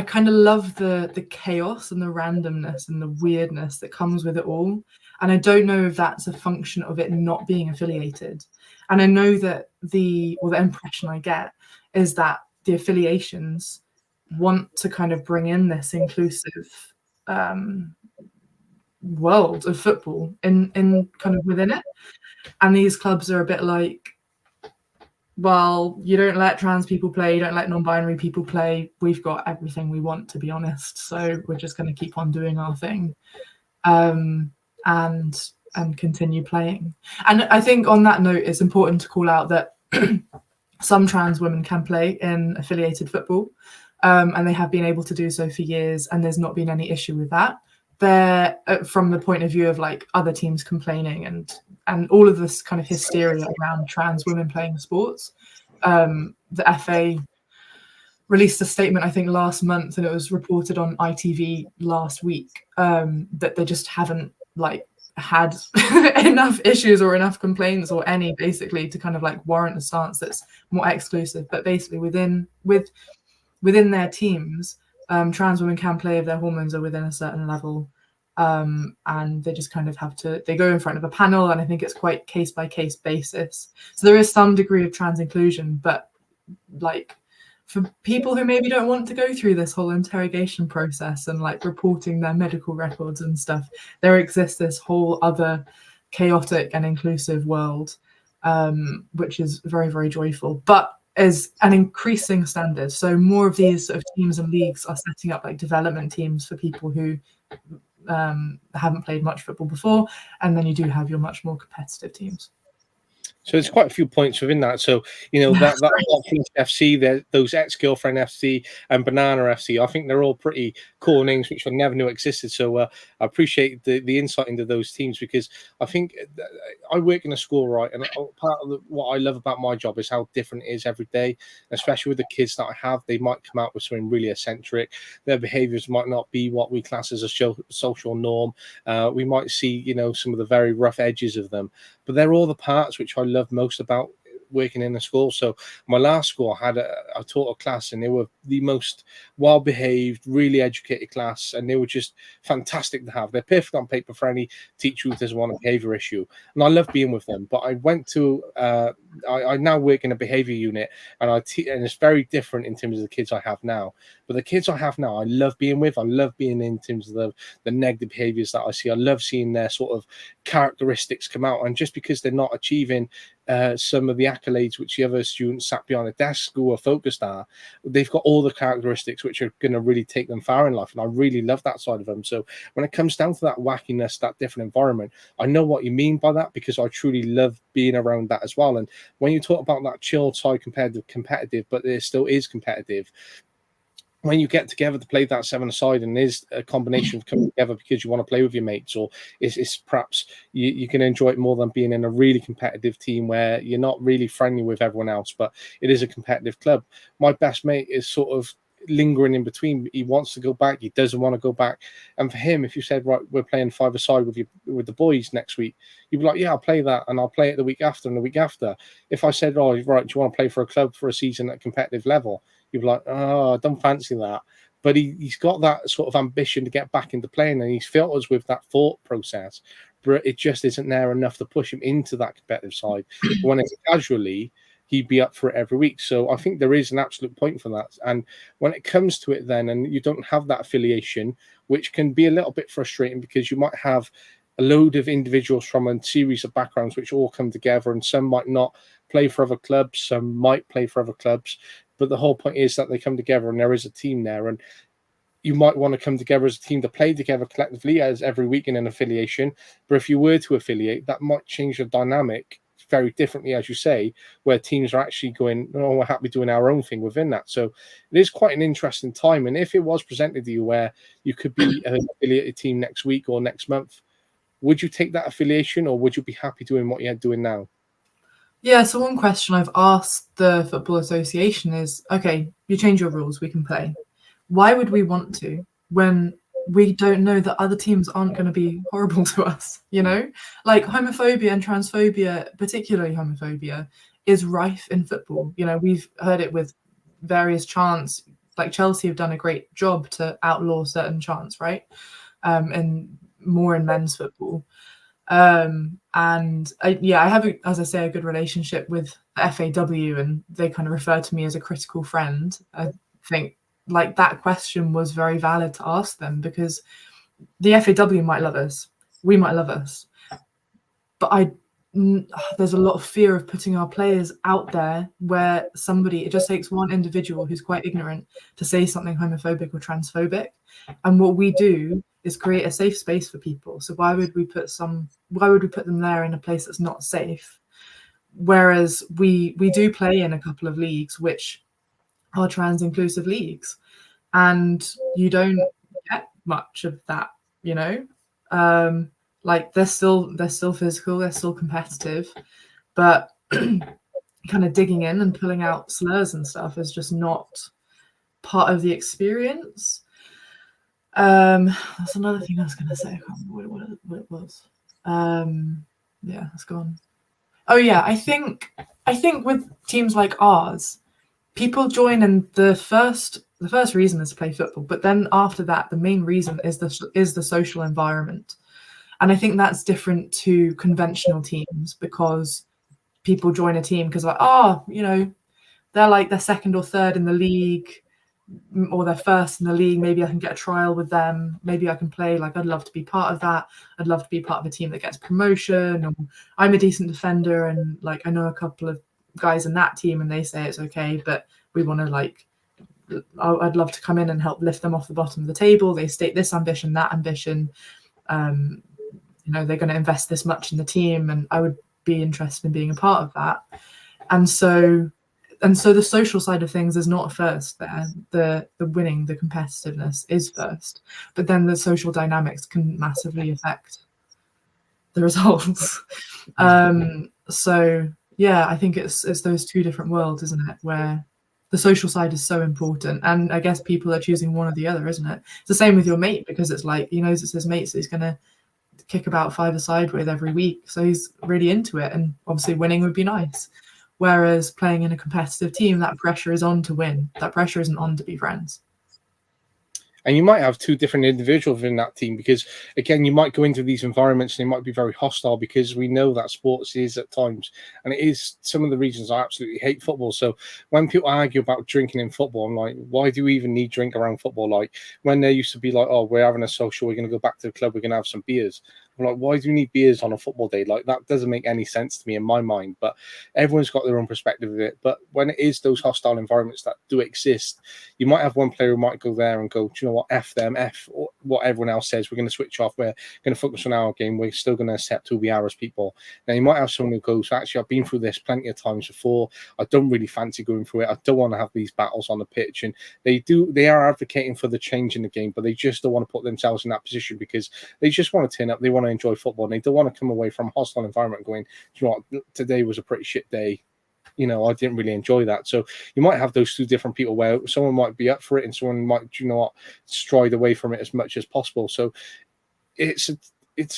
kind of love the chaos and the randomness and the weirdness that comes with it all. And I don't know if that's a function of it not being affiliated. And I know that the impression I get is that the affiliations want to kind of bring in this inclusive world of football in kind of within it. And these clubs are a bit like, well, you don't let trans people play, you don't let non-binary people play, we've got everything we want, to be honest, so we're just going to keep on doing our thing, and continue playing. And I think on that note, it's important to call out that some trans women can play in affiliated football, and they have been able to do so for years, and there's not been any issue with that. They're from the point of view of like other teams complaining and all of this kind of hysteria around trans women playing sports. The FA released a statement, I think, last month, and it was reported on ITV last week, that they just haven't like had enough issues or enough complaints or any, basically, to kind of like warrant a stance that's more exclusive. But basically within their teams, trans women can play if their hormones are within a certain level, and they just kind of have to, they go in front of a panel, and I think it's quite case by case basis. So there is some degree of trans inclusion, but like for people who maybe don't want to go through this whole interrogation process and like reporting their medical records and stuff, there exists this whole other chaotic and inclusive world, which is very, very joyful, but is an increasing standard. So more of these sort of teams and leagues are setting up like development teams for people who haven't played much football before, and then you do have your much more competitive teams. So there's quite a few points within that. So, that Hot Flush FC, those ex-girlfriend FC and Banana FC, I think they're all pretty cool names which I never knew existed. So I appreciate the insight into those teams, because I think I work in a school, right? And part of what I love about my job is how different it is every day, especially with the kids that I have. They might come out with something really eccentric. Their behaviors might not be what we class as a social norm. We might see, some of the very rough edges of them. But they're all the parts which I love most about working in a school. So my last school, I taught a class, and they were the most well-behaved, really educated class, and they were just fantastic to have. They're perfect on paper for any teacher who doesn't want a behavior issue, and I love being with them. But I went to I now work in a behavior unit, and and it's very different in terms of the kids I have now. But the kids I have now, I love being with. I love being in terms of the negative behaviors that I see. I love seeing their sort of characteristics come out, and just because they're not achieving some of the accolades which the other students sat behind a desk who are focused are, they've got all the characteristics which are going to really take them far in life, and I really love that side of them. So when it comes down to that wackiness, that different environment, I know what you mean by that, because I truly love being around that as well. And when you talk about that chilled side compared to competitive, but there still is competitive, when you get together to play that 7-a-side, and there's a combination of coming together because you want to play with your mates, or it's perhaps you can enjoy it more than being in a really competitive team where you're not really friendly with everyone else, but it is a competitive club. My best mate is sort of lingering in between. He wants to go back, he doesn't want to go back. And for him, if you said, right, we're playing 5-a-side with the boys next week, you'd be like, yeah, I'll play that, and I'll play it the week after and the week after. If I said, oh, right, do you want to play for a club for a season at competitive level? You'd be like, oh, I don't fancy that. But he's got that sort of ambition to get back into playing, and he's filled us with that thought process, but it just isn't there enough to push him into that competitive side. But when it's casually, he'd be up for it every week. So I think there is an absolute point for that. And when it comes to it then, and you don't have that affiliation, which can be a little bit frustrating, because you might have a load of individuals from a series of backgrounds which all come together, and some might not play for other clubs, some might play for other clubs. But the whole point is that they come together and there is a team there. And you might want to come together as a team to play together collectively as every week in an affiliation. But if you were to affiliate, that might change the dynamic very differently, as you say, where teams are actually going, oh, we're happy doing our own thing within that. So it is quite an interesting time. And if it was presented to you where you could be an affiliated team next week or next month, would you take that affiliation, or would you be happy doing what you're doing now? Yeah, so one question I've asked the Football Association is, okay, you change your rules, we can play. Why would we want to when we don't know that other teams aren't going to be horrible to us, Like homophobia and transphobia, particularly homophobia, is rife in football. We've heard it with various chants, like Chelsea have done a great job to outlaw certain chants, right? And more in men's football. And I have, as I say, a good relationship with the FAW, and they kind of refer to me as a critical friend. I think like that question was very valid to ask them, because the FAW might love us, we might love us, but there's a lot of fear of putting our players out there where it just takes one individual who's quite ignorant to say something homophobic or transphobic. And what we do is create a safe space for people. So why would we put them there in a place that's not safe? Whereas we do play in a couple of leagues which are trans inclusive leagues, and you don't get much of that, like they're still physical, they're still competitive, but kind of digging in and pulling out slurs and stuff is just not part of the experience. That's another thing I was going to say. I can't remember what it was. Yeah, it's gone. Oh yeah, I think with teams like ours, people join, and the first reason is to play football, but then after that, the main reason is the social environment. And I think that's different to conventional teams, because people join a team because they're like they're second or third in the league, or they're first in the league. Maybe I can get a trial with them. Maybe I can play. Like, I'd love to be part of that. I'd love to be part of a team that gets promotion. Or I'm a decent defender, and like I know a couple of guys in that team, and they say it's okay, but we want to I'd love to come in and help lift them off the bottom of the table. They state this ambition, that ambition. They're going to invest this much in the team, and I would be interested in being a part of that. And so the social side of things is not first there. The winning, the competitiveness is first, but then the social dynamics can massively affect the results. So yeah, I think it's those two different worlds, isn't it, where the social side is so important, and I guess people are choosing one or the other, isn't it? It's the same with your mate, because it's like, he knows it's his mate, so he's going to kick about five-a-side with every week, so he's really into it, and obviously winning would be nice. Whereas playing in a competitive team, that pressure is on to win. That pressure isn't on to be friends. And you might have two different individuals in that team, because again, you might go into these environments and they might be very hostile, because we know that sports is at times, and it is some of the reasons I absolutely hate football. So when people argue about drinking in football, I'm like, why do we even need drink around football? Like, when there used to be like, oh, we're having a social, we're going to go back to the club, we're going to have some beers. I'm like, why do you need beers on a football day? Like, that doesn't make any sense to me in my mind, but everyone's got their own perspective of it. But when it is those hostile environments that do exist, you might have one player who might go there and go, do you know what, F them, F what everyone else says, we're going to switch off, we're going to focus on our game, we're still going to accept who we are as people. Now, you might have someone who goes, actually, I've been through this plenty of times before, I don't really fancy going through it, I don't want to have these battles on the pitch. And they are advocating for the change in the game, but they just don't want to put themselves in that position, because they just want to turn up, they want to enjoy football, and they don't want to come away from a hostile environment going, do you know what, today was a pretty shit day, you know, I didn't really enjoy that. So you might have those two different people, where someone might be up for it and someone might, you know what, stride away from it as much as possible. So it's a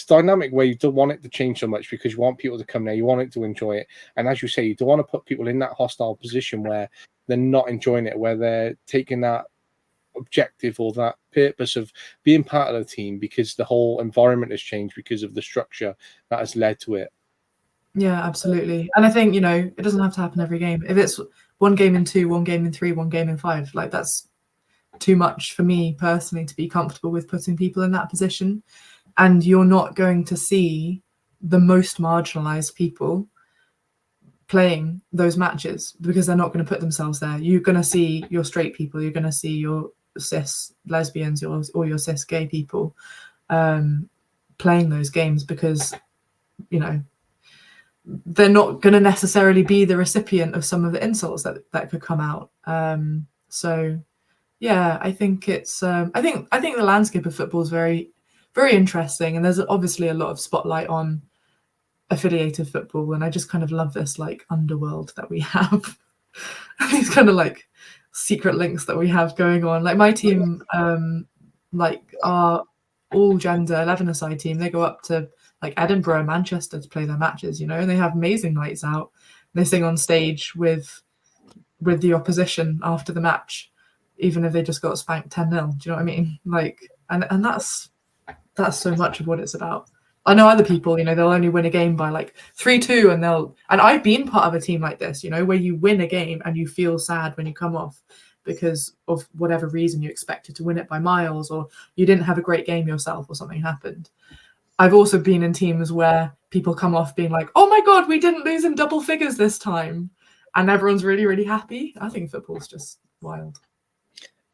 dynamic where you don't want it to change so much, because you want people to come there, you want it to enjoy it. And as you say, you don't want to put people in that hostile position where they're not enjoying it, where they're taking that objective or that purpose of being part of the team, because the whole environment has changed because of the structure that has led to it. Yeah, absolutely. And I think, you know, it doesn't have to happen every game. If it's one game in 2, one game in 3, one game in 5, like, that's too much for me personally to be comfortable with putting people in that position. And you're not going to see the most marginalized people playing those matches, because they're not going to put themselves there. You're going to see your straight people, you're going to see your cis lesbians, or your cis gay people playing those games, because, you know, they're not going to necessarily be the recipient of some of the insults that could come out. So yeah, I think it's I think the landscape of football is very, very interesting, and there's obviously a lot of spotlight on affiliated football, and I just kind of love this like underworld that we have. These kind of like secret links that we have going on. Like my team, like our all gender 11-a-side team, they go up to like Edinburgh and Manchester to play their matches, you know, and they have amazing nights out. They sing on stage with the opposition after the match, even if they just got spanked 10-0. Do you know what I mean? Like, and that's so much of what it's about. I know other people, you know, they'll only win a game by like 3-2, and I've been part of a team like this, you know, where you win a game and you feel sad when you come off because of whatever reason, you expected to win it by miles, or you didn't have a great game yourself, or something happened. I've also been in teams where people come off being like, oh my God, we didn't lose in double figures this time. And everyone's really, really happy. I think football's just wild.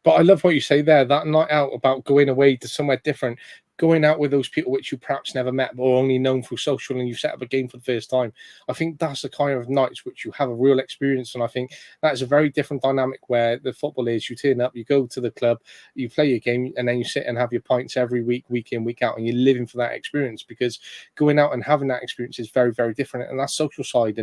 But I love what you say there, that night out, about going away to somewhere different, going out with those people which you perhaps never met or only known through social, and you set up a game for the first time. I think that's the kind of nights which you have a real experience, and I think that is a very different dynamic, where the football is you turn up, you go to the club, you play your game, and then you sit and have your pints every week, week in, week out, and you're living for that experience, because going out and having that experience is very, very different. And that social side,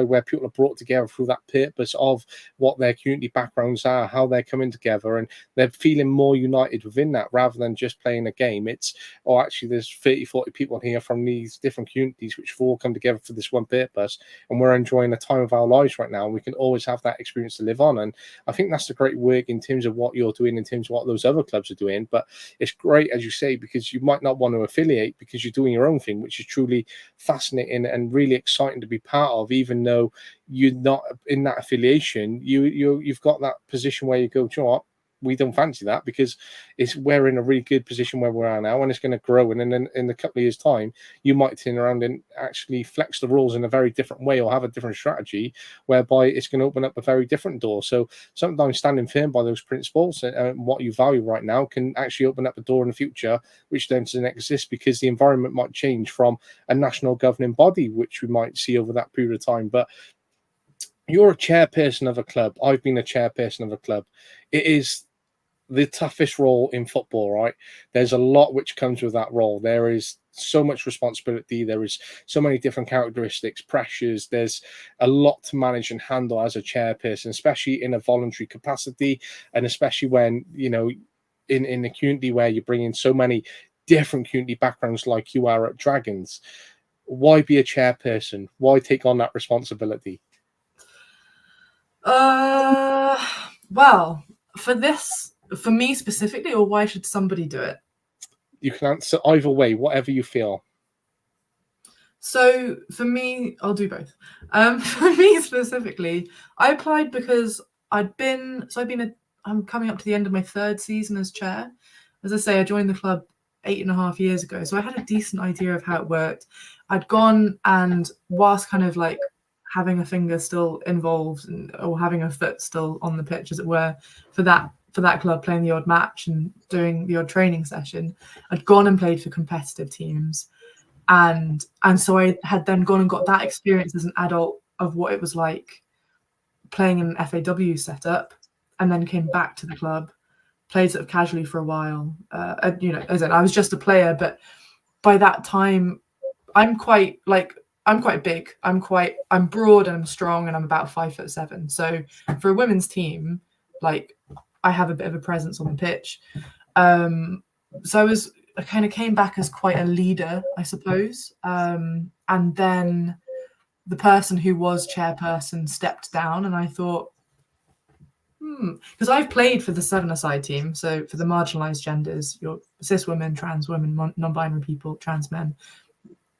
where people are brought together through that purpose of what their community backgrounds are, how they're coming together, and they're feeling more united within that, rather than just playing a game. It's, oh, actually there's 30-40 people here from these different communities which have all come together for this one purpose, and we're enjoying the time of our lives right now, and we can always have that experience to live on. And I think that's the great work in terms of what you're doing, in terms of what those other clubs are doing. But it's great, as you say, because you might not want to affiliate, because you're doing your own thing, which is truly fascinating and really exciting to be part of. Even though you're not in that affiliation, you've got that position where you go, do you know what, we don't fancy that, because we're in a really good position where we are now, and it's going to grow. And then in a couple of years' time, you might turn around and actually flex the rules in a very different way, or have a different strategy whereby it's going to open up a very different door. So sometimes standing firm by those principles and what you value right now can actually open up a door in the future, which then doesn't exist, because the environment might change from a national governing body, which we might see over that period of time. But you're a chairperson of a club. I've been a chairperson of a club. It is the toughest role in football, right? There's a lot which comes with that role. There is so much responsibility. There is so many different characteristics, pressures. There's a lot to manage and handle as a chairperson, especially in a voluntary capacity, and especially when, you know, in a community where you bring in so many different community backgrounds like you are at Dragons. Why be a chairperson? Why take on that responsibility? Well, for me specifically, or why should somebody do it? You can answer either way, whatever you feel. So for me, I'll do both. For me specifically, I applied because I'm coming up to the end of my 3rd season as chair. As I say, I joined the club 8.5 years ago, so I had a decent idea of how it worked. I'd gone, and whilst kind of like having a finger still involved, or having a foot still on the pitch, as it were, for that club, playing the odd match and doing the odd training session, I'd gone and played for competitive teams. And so I had then gone and got that experience as an adult of what it was like playing in an FAW setup, and then came back to the club, played sort of casually for a while. You know, as in I was just a player, but by that time, I'm quite big. I'm broad and I'm strong, and I'm about 5'7". So for a women's team, like, I have a bit of a presence on the pitch. So I kind of came back as quite a leader, I suppose. And then the person who was chairperson stepped down, and I thought, because I've played for the 7-a-side team, so for the marginalised genders, your cis women, trans women, non-binary people, trans men.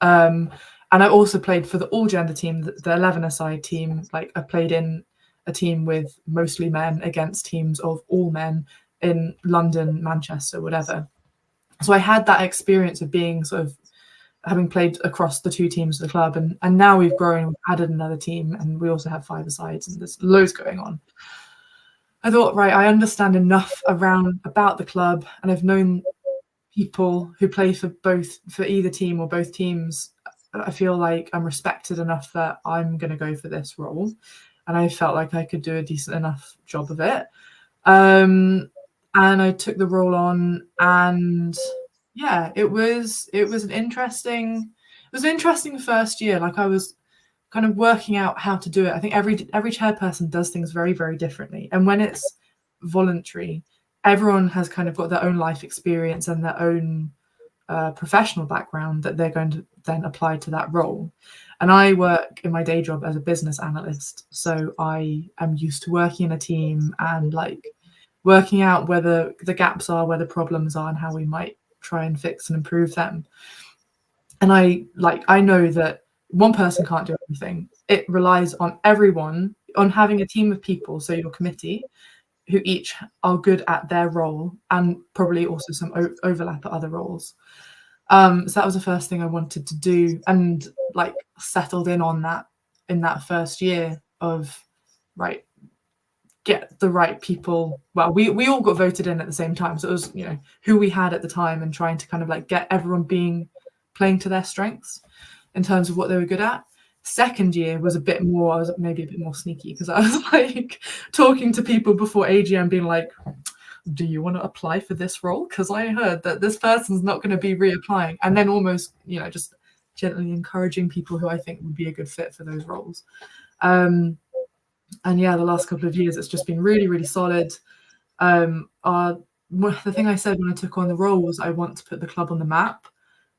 And I also played for the all-gender team, the 11-a-side team. Like, I played in a team with mostly men against teams of all men in London, Manchester, whatever. So I had that experience of being sort of having played across the 2 teams of the club, and now we've grown, we've added another team, and we also have 5-a-sides, and there's loads going on. I thought, right, I understand enough about the club, and I've known people who play for either team or both teams. I feel like I'm respected enough that I'm going to go for this role, and I felt like I could do a decent enough job of it. And I took the role on, and yeah, it was an interesting first year. Like, I was kind of working out how to do it. I think every chairperson does things very, very differently, and when it's voluntary, everyone has kind of got their own life experience and their own professional background that they're going to then apply to that role. And I work in my day job as a business analyst, so I am used to working in a team and like working out where the gaps are, where the problems are, and how we might try and fix and improve them. And I know that one person can't do everything. It relies on everyone, on having a team of people, so your committee, who each are good at their role, and probably also some overlap at other roles. So that was the first thing I wanted to do, and like settled in on that in that first year of, right, get the right people. Well, we all got voted in at the same time, so it was, you know, who we had at the time, and trying to kind of like get everyone playing to their strengths in terms of what they were good at. Second year was I was maybe a bit more sneaky, because I was like talking to people before AGM, being like, do you want to apply for this role? Because I heard that this person's not going to be reapplying. And then almost, you know, just gently encouraging people who I think would be a good fit for those roles. And yeah, the last couple of years, it's just been really, really solid. The thing I said when I took on the role was I want to put the club on the map.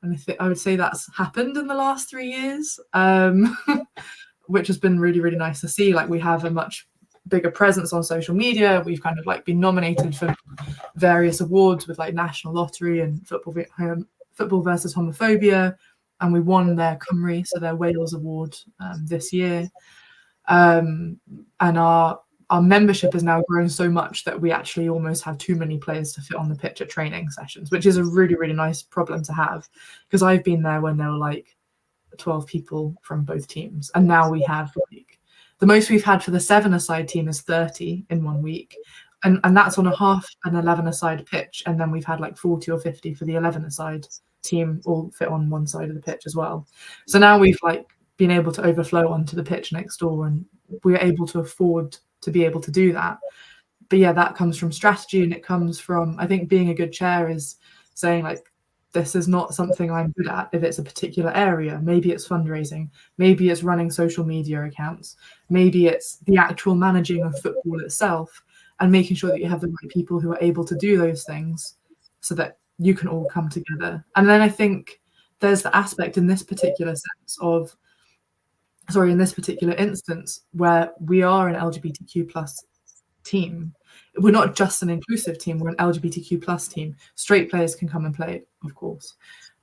And I would say that's happened in the last 3 years, which has been really, really nice to see. Like, we have a much bigger presence on social media. We've kind of like been nominated for various awards with like National Lottery and Football versus Homophobia, and we won their Cymru, so their Wales award, this year. And our our membership has now grown so much that we actually almost have too many players to fit on the pitch at training sessions, which is a really, really nice problem to have, because I've been there when there were like 12 people from both teams, and now we have like the most we've had for the 7-a-side team is 30 in 1 week, and that's on a half an 11-a-side pitch, and then we've had like 40 or 50 for the 11-a-side team all fit on one side of the pitch as well. So now we've like been able to overflow onto the pitch next door, and we're able to afford to be able to do that. But yeah, that comes from strategy, and it comes from, I think, being a good chair is saying like, this is not something I'm good at. If it's a particular area, maybe it's fundraising, maybe it's running social media accounts, maybe it's the actual managing of football itself, and making sure that you have the right people who are able to do those things so that you can all come together. And then I think there's the aspect in this particular sense of, in this particular instance, where we are an LGBTQ plus team. We're not just an inclusive team, we're an LGBTQ plus team. Straight players can come and play, of course.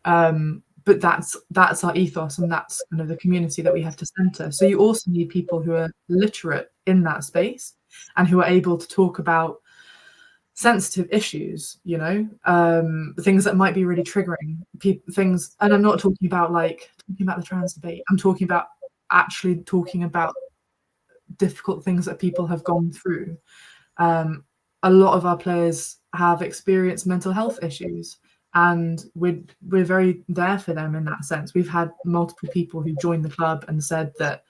But that's our ethos, and that's kind of the community that we have to center. So you also need people who are literate in that space and who are able to talk about sensitive issues, you know, things that might be really triggering things. And I'm not talking about the trans debate. I'm talking about actually talking about difficult things that people have gone through. A lot of our players have experienced mental health issues, and we're very there for them in that sense. We've had multiple people who joined the club and said that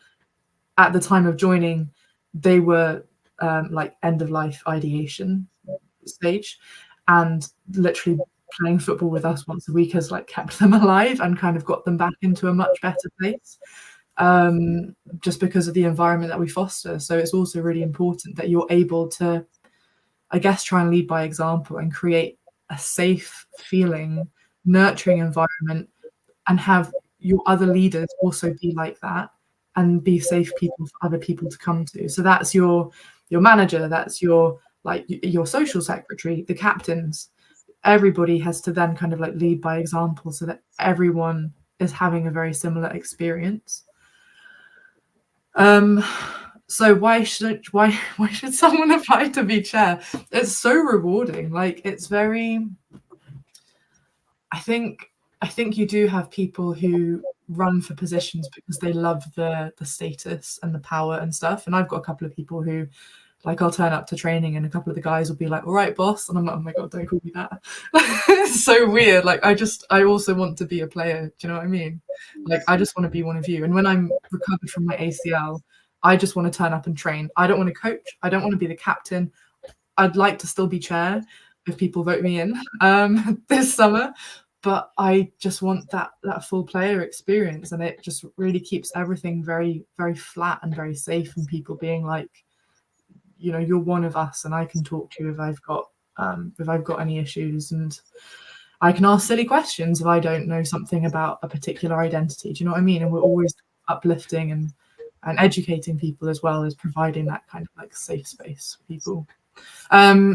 at the time of joining, they were like end of life ideation stage, and literally playing football with us once a week has like kept them alive and kind of got them back into a much better place, just because of the environment that we foster. So it's also really important that you're able to, I guess, try and lead by example and create a safe feeling, nurturing environment, and have your other leaders also be like that and be safe people for other people to come to. So that's your manager, that's your social secretary, the captains. Everybody has to then kind of like lead by example so that everyone is having a very similar experience. So why should someone apply to be chair? It's so rewarding. Like, it's very, I think you do have people who run for positions because they love the status and the power and stuff. And I've got a couple of people who, like, I'll turn up to training and a couple of the guys will be like, all right, boss. And I'm like, oh my God, don't call me that. It's so weird. Like, I also want to be a player. Do you know what I mean? Like, I just want to be one of you. And when I'm recovered from my ACL, I just want to turn up and train. I don't want to coach. I don't want to be the captain. I'd like to still be chair if people vote me in this summer. But I just want that full player experience. And it just really keeps everything very, very flat and very safe, and people being like, you know, you're one of us, and I can talk to you if I've got any issues, and I can ask silly questions if I don't know something about a particular identity. Do you know what I mean? And we're always uplifting and educating people, as well as providing that kind of like safe space for people.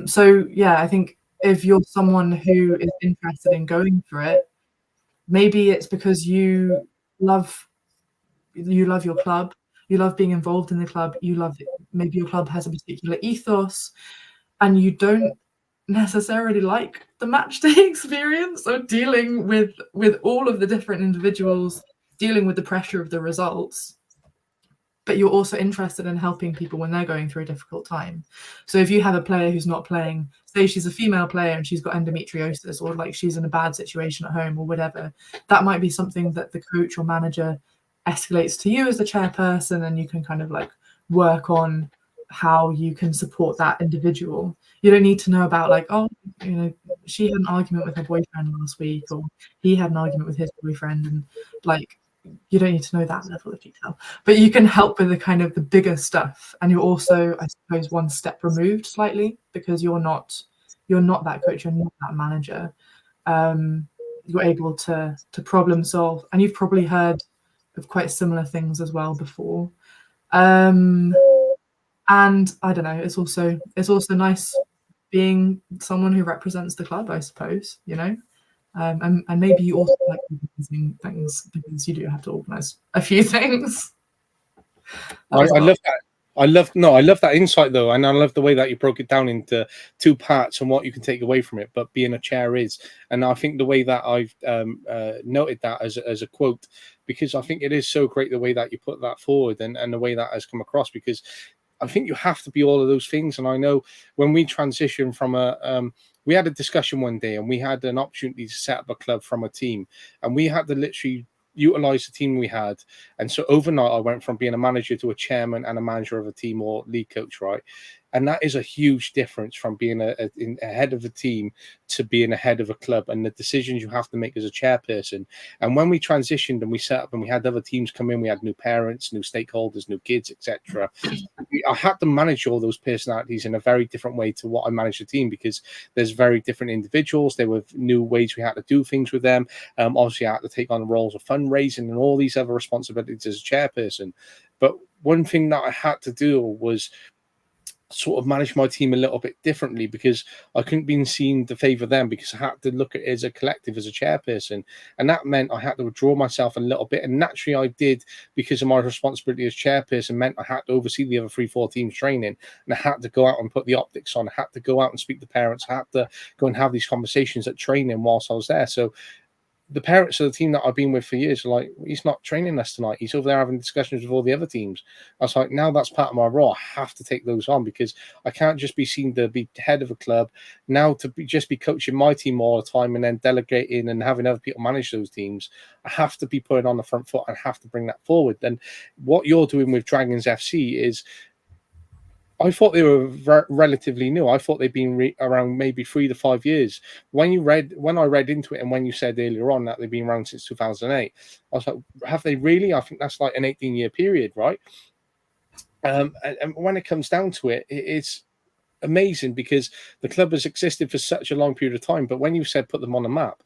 So yeah, I think if you're someone who is interested in going for it, maybe it's because you love your club. You love being involved in the club. You love it. Maybe your club has a particular ethos, and you don't necessarily like the match day experience or dealing with all of the different individuals, dealing with the pressure of the results. But you're also interested in helping people when they're going through a difficult time. So if you have a player who's not playing, say she's a female player and she's got endometriosis, or like she's in a bad situation at home or whatever, that might be something that the coach or manager escalates to you as the chairperson, and you can kind of like work on how you can support that individual. You don't need to know about like, oh, you know, she had an argument with her boyfriend last week, or he had an argument with his boyfriend, and like, you don't need to know that level of detail, but you can help with the kind of the bigger stuff. And you're also, I suppose, one step removed slightly, because you're not that coach, you're not that manager. You're able to problem solve, and you've probably heard of quite similar things as well before. And I don't know, it's also nice being someone who represents the club, I suppose, you know. And maybe you also like organising things, because you do have to organise a few things. I love that. I love that insight though, and I love the way that you broke it down into two parts and what you can take away from it. But being a chair is, and I think the way that I've noted that as a quote, because I think it is so great the way that you put that forward and the way that has come across, because I think you have to be all of those things. And I know when we transition from we had a discussion one day and we had an opportunity to set up a club from a team, and we had to literally utilize the team we had. And so overnight, I went from being a manager to a chairman and a manager of a team or lead coach, right? And that is a huge difference from being a head of a team to being a head of a club, and the decisions you have to make as a chairperson. And when we transitioned and we set up and we had other teams come in, we had new parents, new stakeholders, new kids, etc. I had to manage all those personalities in a very different way to what I managed the team, because there's very different individuals. There were new ways we had to do things with them. Obviously, I had to take on the roles of fundraising and all these other responsibilities as a chairperson. But one thing that I had to do was sort of manage my team a little bit differently, because I couldn't be seen to favour them, because I had to look at it as a collective, as a chairperson. And that meant I had to withdraw myself a little bit. And naturally I did, because of my responsibility as chairperson, meant I had to oversee the other 3-4 teams training, and I had to go out and put the optics on. I had to go out and speak to parents. I had to go and have these conversations at training whilst I was there. So the parents of the team that I've been with for years are like, he's not training us tonight. He's over there having discussions with all the other teams. I was like, now that's part of my role. I have to take those on, because I can't just be seen to be head of a club now to just be coaching my team all the time and then delegating and having other people manage those teams. I have to be putting on the front foot and have to bring that forward. And what you're doing with Dragons FC is, I thought they were relatively new. I thought they'd been around maybe 3 to 5 years. When I read into it, and when you said earlier on that they've been around since 2008, I was like, have they really? I think that's like an 18-year period, right? And when it comes down to it, it's amazing, because the club has existed for such a long period of time. But when you said put them on the map,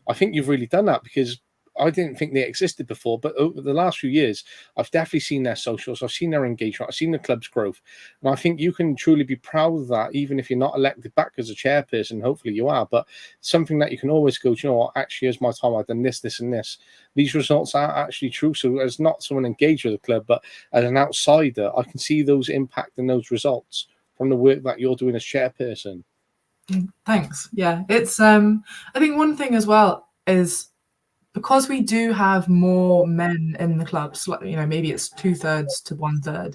I think you've really done that, because I didn't think they existed before, but over the last few years, I've definitely seen their socials, I've seen their engagement, I've seen the club's growth. And I think you can truly be proud of that, even if you're not elected back as a chairperson. Hopefully you are, but something that you can always go, you know what, actually, here's my time, I've done this, this, and this. These results are actually true. So as not someone engaged with the club, but as an outsider, I can see those impact and those results from the work that you're doing as chairperson. Thanks. Yeah, it's I think one thing as well is, because we do have more men in the clubs, like, you know, maybe it's 2/3 to 1/3,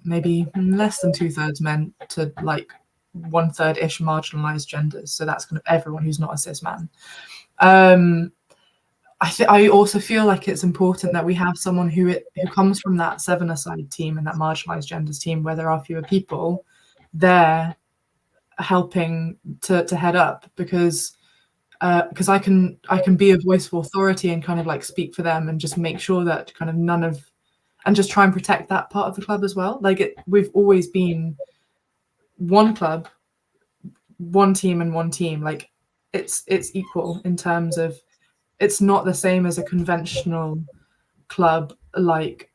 maybe less than 2/3 men to like 1/3-ish marginalized genders. So that's kind of everyone who's not a cis man. I also feel like it's important that we have someone who comes from that 7-a-side team and that marginalized genders team, where there are fewer people there helping to head up, because I can be a voice of authority and kind of like speak for them and just make sure that kind of and just try and protect that part of the club as well. Like we've always been one club, one team and one team. Like it's equal in terms of, it's not the same as a conventional club, like,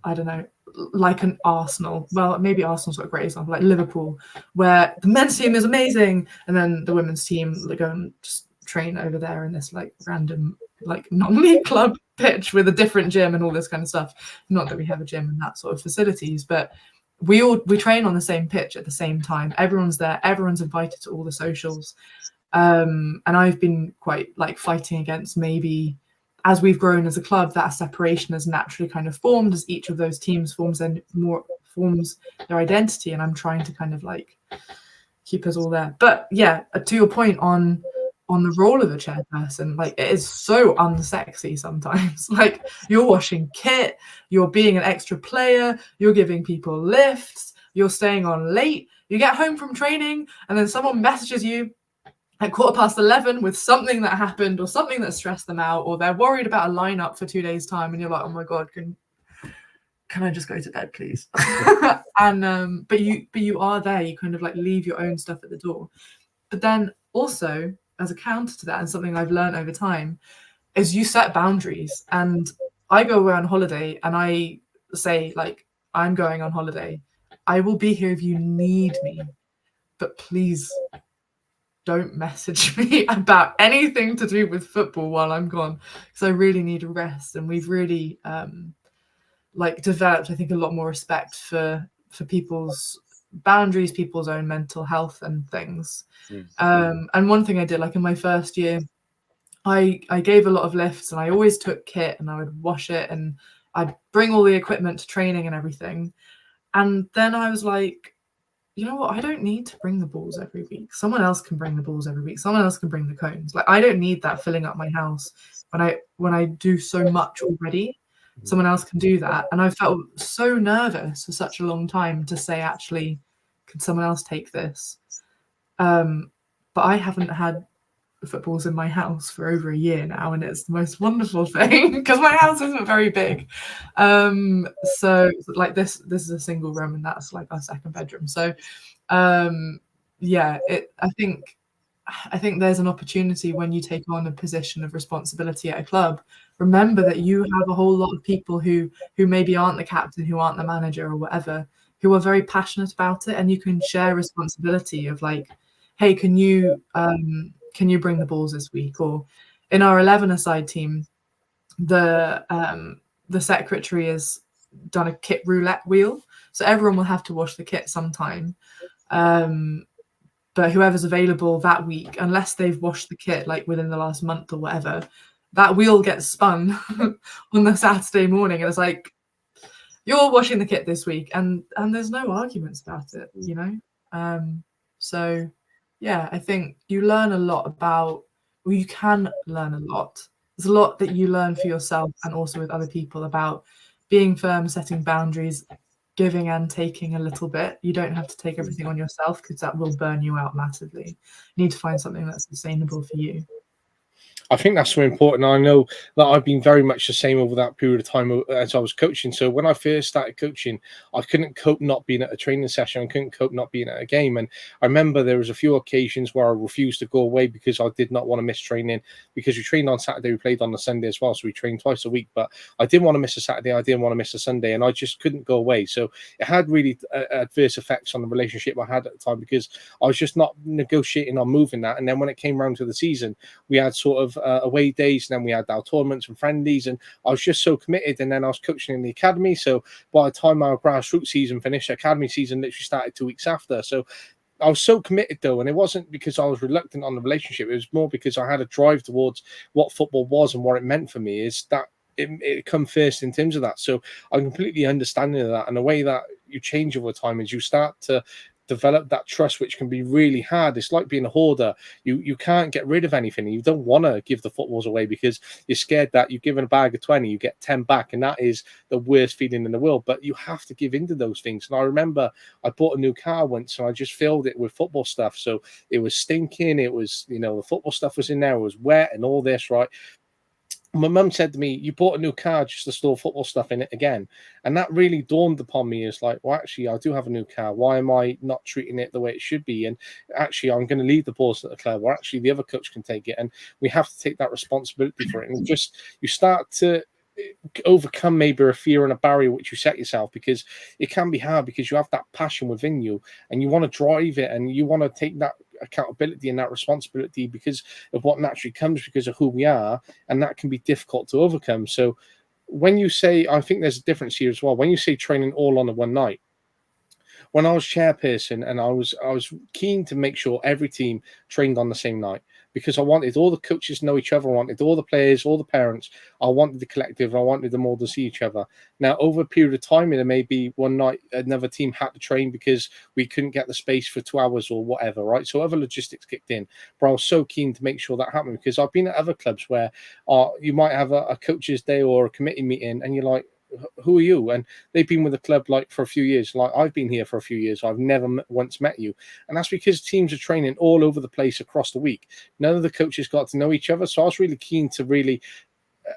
I don't know, like an Arsenal. Well, maybe Arsenal's got a great example, like Liverpool, where the men's team is amazing, and then the women's team, they go and just train over there in this like random like non-league club pitch with a different gym and all this kind of stuff. Not that we have a gym and that sort of facilities, but we train on the same pitch at the same time. Everyone's there, everyone's invited to all the socials. And I've been quite like fighting against, maybe as we've grown as a club, that separation has naturally kind of formed as each of those teams forms their identity, and I'm trying to kind of like keep us all there. But yeah, to your point on the role of a chairperson, like it is so unsexy sometimes. Like you're washing kit, you're being an extra player, you're giving people lifts, you're staying on late, you get home from training and then someone messages you at 11:15 with something that happened or something that stressed them out, or they're worried about a lineup for 2 days' time, and you're like, oh my god, can I just go to bed, please? And but you are there, you kind of like leave your own stuff at the door. But then also, as a counter to that, and something I've learned over time, is you set boundaries. And I go away on holiday and I say, like, I'm going on holiday, I will be here if you need me, but please don't message me about anything to do with football while I'm gone, because I really need a rest. And we've really like developed, I think, a lot more respect for people's boundaries, people's own mental health and things. And one thing I did, like in my first year, I gave a lot of lifts, and I always took kit, and I would wash it, and I'd bring all the equipment to training and everything. And then I was like, you know what? I don't need to bring the balls every week. Someone else can bring the balls every week. Someone else can bring the cones. Like, I don't need that filling up my house when I do so much already. Someone else can do that. And I felt so nervous for such a long time to say, actually, could someone else take this? But I haven't had footballs in my house for over a year now, and it's the most wonderful thing because my house isn't very big. So like this is a single room, and that's like our second bedroom. So yeah, I think there's an opportunity when you take on a position of responsibility at a club. Remember that you have a whole lot of people who maybe aren't the captain, who aren't the manager or whatever, who are very passionate about it, and you can share responsibility of like, hey, can you bring the balls this week? Or in our 11-a-side team, the secretary has done a kit roulette wheel, so everyone will have to wash the kit sometime. But whoever's available that week, unless they've washed the kit like within the last month or whatever, that wheel gets spun on the Saturday morning, and it's like, you're washing the kit this week, and there's no arguments about it, you know. So yeah, I think you learn a lot about, well, you can learn a lot. There's a lot that you learn for yourself and also with other people about being firm, setting boundaries, giving and taking a little bit. You don't have to take everything on yourself because that will burn you out massively. You need to find something that's sustainable for you. I think that's so important. I know that I've been very much the same over that period of time as I was coaching. So when I first started coaching, I couldn't cope not being at a training session. I couldn't cope not being at a game. And I remember there was a few occasions where I refused to go away because I did not want to miss training, because we trained on Saturday, we played on the Sunday as well. So we trained twice a week, but I didn't want to miss a Saturday. I didn't want to miss a Sunday, and I just couldn't go away. So it had really adverse effects on the relationship I had at the time, because I was just not negotiating on moving that. And then when it came around to the season, we had sort of away days, and then we had our tournaments and friendlies, and I was just so committed. And then I was coaching in the academy, so by the time our grassroots season finished, academy season literally started 2 weeks after. So I was so committed though, and it wasn't because I was reluctant on the relationship. It was more because I had a drive towards what football was and what it meant for me, is that it come first in terms of that. So I'm completely understanding of that, and the way that you change over time is you start to develop that trust, which can be really hard. It's like being a hoarder. You can't get rid of anything. You don't want to give the footballs away because you're scared that you've given a bag of 20, you get 10 back, and that is the worst feeling in the world. But you have to give into those things. And I remember I bought a new car once, and I just filled it with football stuff. So it was stinking. It was, the football stuff was in there. It was wet and all this, right? My mum said to me, you bought a new car just to store football stuff in it again. And that really dawned upon me as like, well, actually, I do have a new car. Why am I not treating it the way it should be? And actually, I'm going to leave the balls at the club, or actually the other coach can take it. And we have to take that responsibility for it. And just, you start to overcome maybe a fear and a barrier which you set yourself, because it can be hard, because you have that passion within you and you want to drive it, and you want to take that accountability and that responsibility because of what naturally comes because of who we are, and that can be difficult to overcome. So when you say, I think there's a difference here as well, when you say training all on the one night, when I was chairperson, and I was keen to make sure every team trained on the same night, because I wanted all the coaches to know each other. I wanted all the players, all the parents. I wanted the collective. I wanted them all to see each other. Now, over a period of time, there may be one night another team had to train because we couldn't get the space for 2 hours or whatever, right? So other logistics kicked in. But I was so keen to make sure that happened, because I've been at other clubs where you might have a coach's day or a committee meeting, and you're like, who are you? And they've been with the club like for a few years. Like, I've been here for a few years. I've never once met you. And that's because teams are training all over the place across the week. None of the coaches got to know each other. So I was really keen to really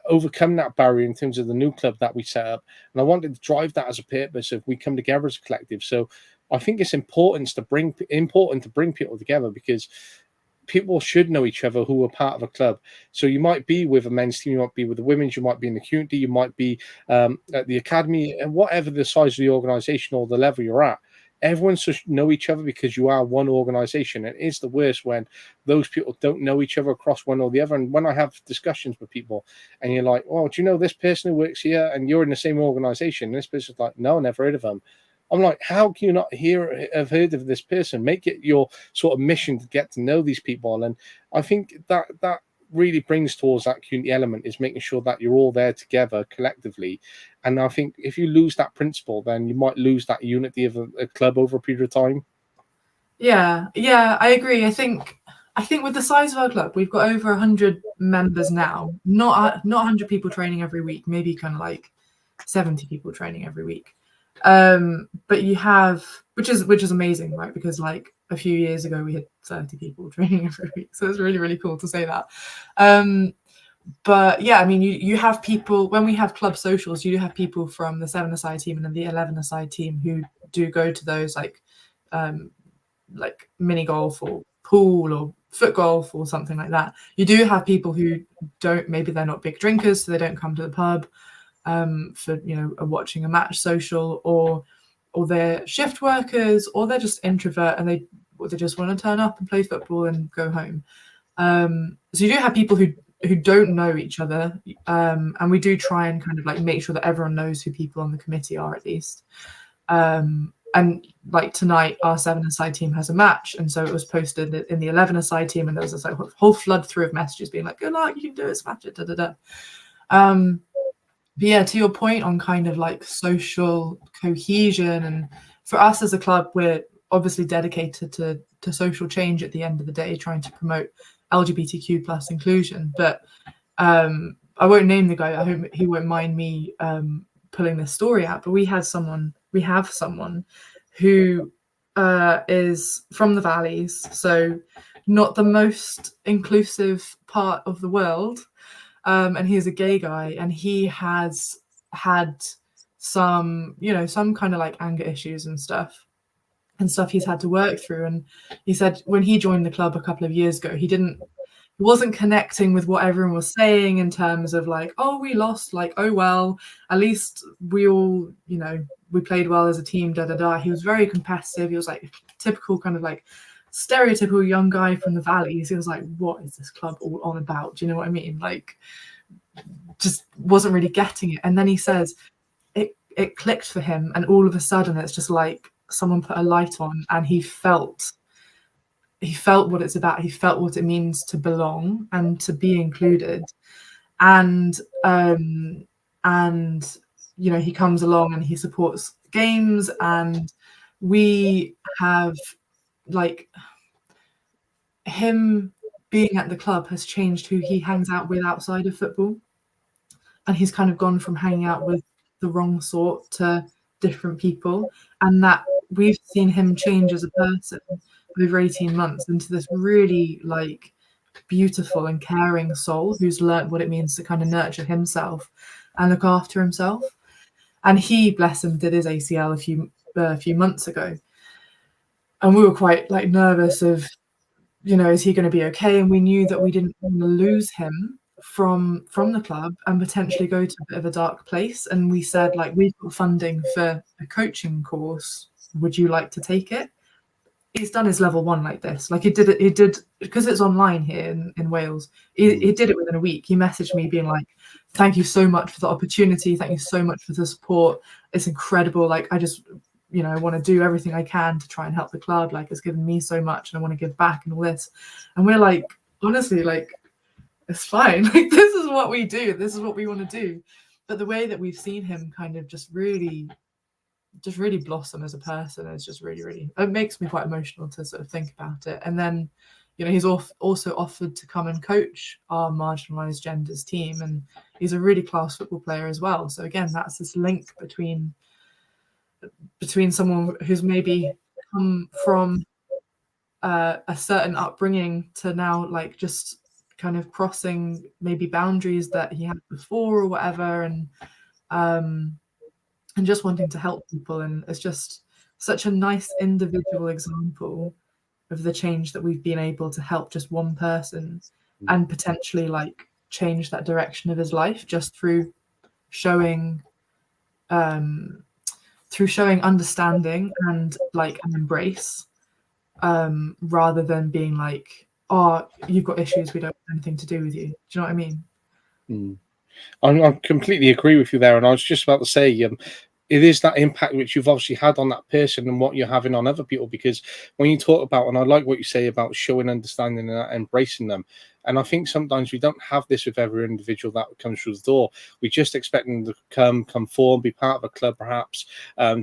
overcome that barrier in terms of the new club that we set up. And I wanted to drive that as a purpose of we come together as a collective. So I think it's important to bring people together, because people should know each other who are part of a club. So you might be with a men's team, you might be with the women's, you might be in the community, you might be at the academy, and whatever the size of the organisation or the level you're at, everyone should know each other because you are one organization. And it's the worst when those people don't know each other across one or the other. And when I have discussions with people and you're like, oh, do you know this person who works here? And you're in the same organization. And this person's like, no, never heard of them. I'm like, how can you not have heard of this person? Make it your sort of mission to get to know these people. And I think that really brings towards that community element, is making sure that you're all there together collectively. And I think if you lose that principle, then you might lose that unity of a club over a period of time. Yeah, I agree. I think with the size of our club, we've got over 100 members now. Not 100 people training every week, maybe kind of like 70 people training every week. But you have, which is amazing, right? Because like a few years ago we had 30 people training every week, so it's really, really cool to say that. But yeah, I mean, you have people, when we have club socials, you do have people from the 7-a-side team and then the 11-a-side team who do go to those like mini golf or pool or foot golf or something like that. You do have people who don't, maybe they're not big drinkers, so they don't come to the pub for, you know, watching a match social, or they're shift workers, or they're just introvert and they just want to turn up and play football and go home. So you do have people who don't know each other, and we do try and kind of like make sure that everyone knows who people on the committee are at least. And like tonight, our 7-a-side team has a match, and so it was posted in the 11-a-side team, and there was this like whole flood through of messages being like, "Good luck, you can do it, smash it, da da da." But yeah, to your point on kind of like social cohesion, and for us as a club, we're obviously dedicated to social change at the end of the day, trying to promote LGBTQ plus inclusion. But I won't name the guy. I hope he won't mind me pulling this story out. But we have someone who is from the valleys, so not the most inclusive part of the world. And he's a gay guy, and he has had some kind of like anger issues and stuff he's had to work through. And he said when he joined the club a couple of years ago, he wasn't connecting with what everyone was saying in terms of like, oh, we lost, like, oh well, at least we all, you know, we played well as a team, da da da. He was very competitive. He was like typical kind of like stereotypical young guy from the valleys. He was like, what is this club all on about? Do you know what I mean? Like, just wasn't really getting it. And then he says it clicked for him, and all of a sudden it's just like someone put a light on, and he felt what it's about. He felt what it means to belong and to be included. And you know, he comes along and he supports games, and we have like him being at the club has changed who he hangs out with outside of football. And he's kind of gone from hanging out with the wrong sort to different people. And that we've seen him change as a person over 18 months into this really like beautiful and caring soul who's learned what it means to kind of nurture himself and look after himself. And he, bless him, did his ACL a few months ago. And we were quite like nervous of, you know, is he going to be okay? And we knew that we didn't want to lose him from the club and potentially go to a bit of a dark place. And we said, like, we've got funding for a coaching course. Would you like to take it? He's done his level 1 like this. Like he did because it's online here in Wales. He did it within a week. He messaged me being like, thank you so much for the opportunity. Thank you so much for the support. It's incredible. Like, I just, you know, I want to do everything I can to try and help the club. Like, it's given me so much and I want to give back and all this. And we're like, honestly, like, it's fine. Like, this is what we do. This is what we want to do. But the way that we've seen him kind of just really blossom as a person is just really, really, it makes me quite emotional to sort of think about it. And then, you know, he's also offered to come and coach our marginalized genders team, and he's a really class football player as well. So again, that's this link between someone who's maybe come from a certain upbringing to now like just kind of crossing maybe boundaries that he had before or whatever, and just wanting to help people. And it's just such a nice individual example of the change that we've been able to help just one person and potentially like change that direction of his life just through showing through showing understanding and like an embrace, rather than being like, oh, you've got issues, we don't have anything to do with you. Do you know what I mean? I completely agree with you there, and I was just about to say, it is that impact which you've obviously had on that person and what you're having on other people. Because when you talk about, and I like what you say about showing understanding and embracing them, and I think sometimes we don't have this with every individual that comes through the door. We just expect them to come forward, be part of a club, perhaps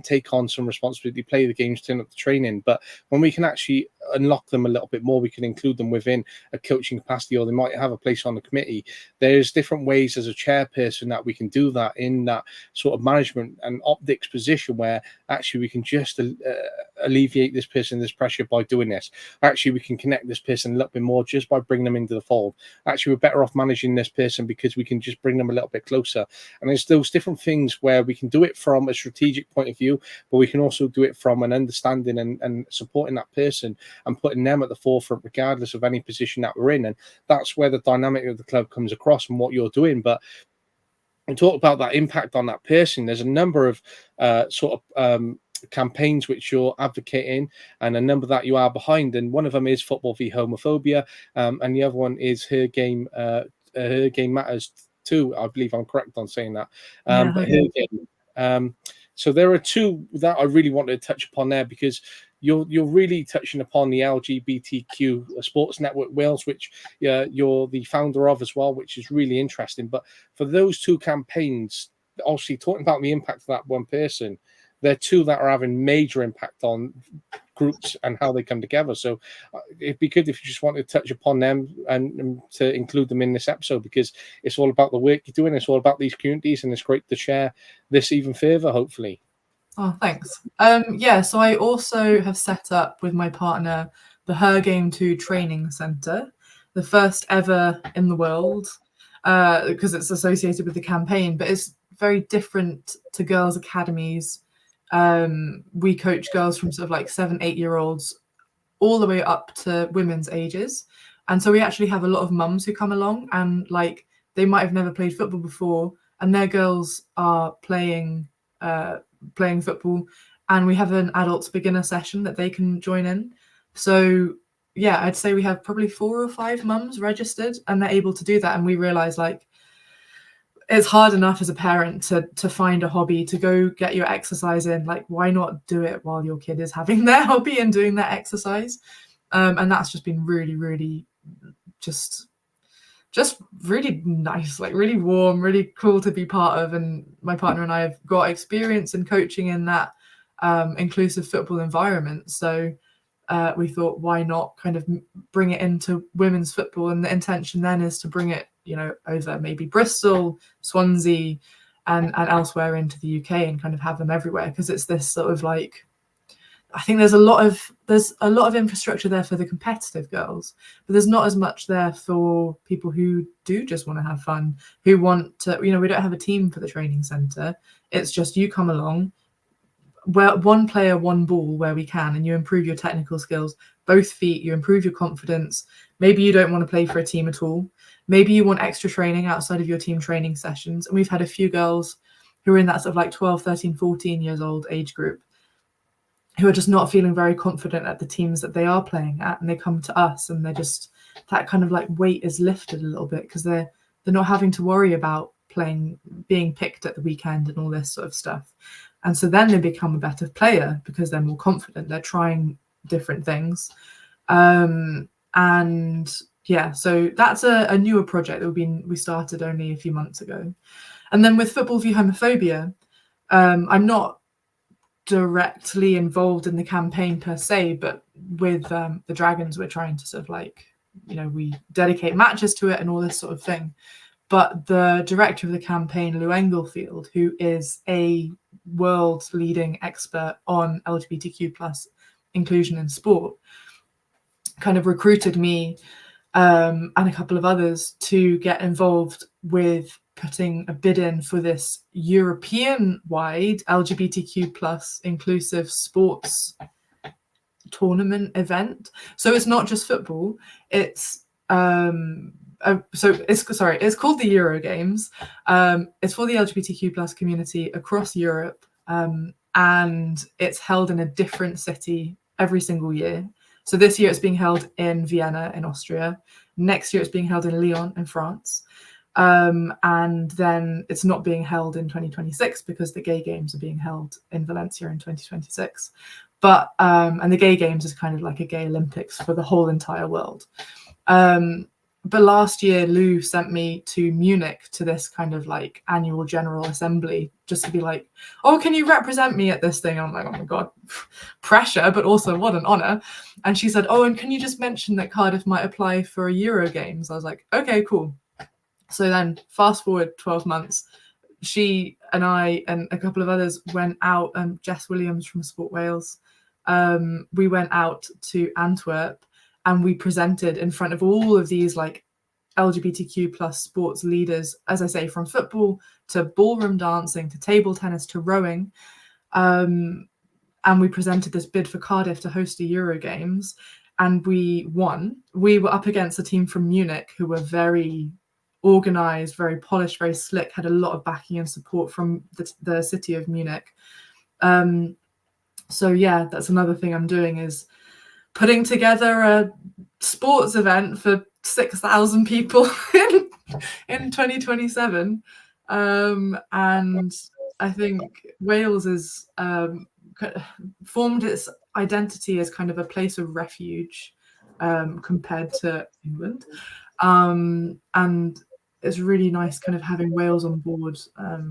take on some responsibility, play the games, turn up the training. But when we can actually unlock them a little bit more, we can include them within a coaching capacity, or they might have a place on the committee. There's different ways as a chairperson that we can do that in that sort of management and optics position, where actually we can just alleviate this person this pressure by doing this. Actually, we can connect this person a little bit more just by bringing them into the fold. Actually, we're better off managing this person because we can just bring them a little bit closer. And there's those different things where we can do it from a strategic point of view, but we can also do it from an understanding and supporting that person and putting them at the forefront regardless of any position that we're in. And that's where the dynamic of the club comes across and what you're doing. But and talk about that impact on that person, there's a number of campaigns which you're advocating, and a number that you are behind, and one of them is Football v Homophobia, and the other one is Her Game Matters too. I believe I'm correct on saying that. But Her Game. So there are two that I really wanted to touch upon there, because you're really touching upon the LGBTQ Sports Network Wales, which you're the founder of as well, which is really interesting. But for those two campaigns, obviously talking about the impact of that one person, they're two that are having major impact on groups and how they come together. So it'd be good if you just want to touch upon them and to include them in this episode, because it's all about the work you're doing. It's all about these communities, and it's great to share this even further, hopefully. Oh, thanks. So I also have set up with my partner the Her Game 2 training centre, the first ever in the world, because it's associated with the campaign, but it's very different to girls' academies. We coach girls from sort of like 7-8-year-olds all the way up to women's ages. And so we actually have a lot of mums who come along, and like they might have never played football before, and their girls are playing football, and we have an adults beginner session that they can join in. So yeah, I'd say we have probably 4 or 5 mums registered, and they're able to do that. And we realize like it's hard enough as a parent to find a hobby to go get your exercise in. Like, why not do it while your kid is having their hobby and doing their exercise? And that's just been really, really just really nice, like really warm, really cool to be part of. And my partner and I have got experience in coaching in that inclusive football environment. So we thought, why not kind of bring it into women's football? And the intention then is to bring it, over maybe Bristol, Swansea, and elsewhere into the UK, and kind of have them everywhere, because it's this sort of like, I think there's a lot of infrastructure there for the competitive girls, but there's not as much there for people who do just want to have fun, who want to, we don't have a team for the training centre. It's just you come along, where one player, one ball where we can, and you improve your technical skills, both feet, you improve your confidence. Maybe you don't want to play for a team at all. Maybe you want extra training outside of your team training sessions. And we've had a few girls who are in that sort of like 12, 13, 14 years old age group who are just not feeling very confident at the teams that they are playing at. And they come to us, and they're just, that kind of like weight is lifted a little bit, because they're not having to worry about being picked at the weekend and all this sort of stuff. And so then they become a better player because they're more confident. They're trying different things. And yeah, so that's a newer project that we started only a few months ago. And then with Football v Homophobia, I'm not directly involved in the campaign per se, but with the Dragons, we're trying to sort of like, we dedicate matches to it and all this sort of thing. But the director of the campaign, Lou Englefield, who is a world leading expert on LGBTQ plus inclusion in sport, kind of recruited me and a couple of others to get involved with putting a bid in for this European-wide LGBTQ plus inclusive sports tournament event. So it's not just football. It's it's called the Euro Games. It's for the LGBTQ plus community across Europe. and it's held in a different city every single year. So this year it's being held in Vienna in Austria. Next year it's being held in Lyon in France. And then it's not being held in 2026 because the Gay Games are being held in Valencia in 2026. But and the Gay Games is kind of like a gay Olympics for the whole entire world. But last year, Lou sent me to Munich to this kind of like annual general assembly just to be like, oh, can you represent me at this thing? I'm like, oh my God, pressure, but also what an honor. And she said, oh, and can you just mention that Cardiff might apply for a Euro Games? I was like, okay, cool. So then fast forward 12 months, she and I and a couple of others went out, Jess Williams from Sport Wales, we went out to Antwerp and we presented in front of all of these like LGBTQ plus sports leaders, as I say, from football to ballroom dancing to table tennis to rowing. And we presented this bid for Cardiff to host a Euro Games, and we won. We were up against a team from Munich who were very organized, very polished, very slick, had a lot of backing and support from the city of Munich. So yeah, that's another thing I'm doing, is putting together a sports event for 6,000 people in 2027. And I think Wales is formed its identity as kind of a place of refuge compared to England. And it's really nice kind of having Wales on board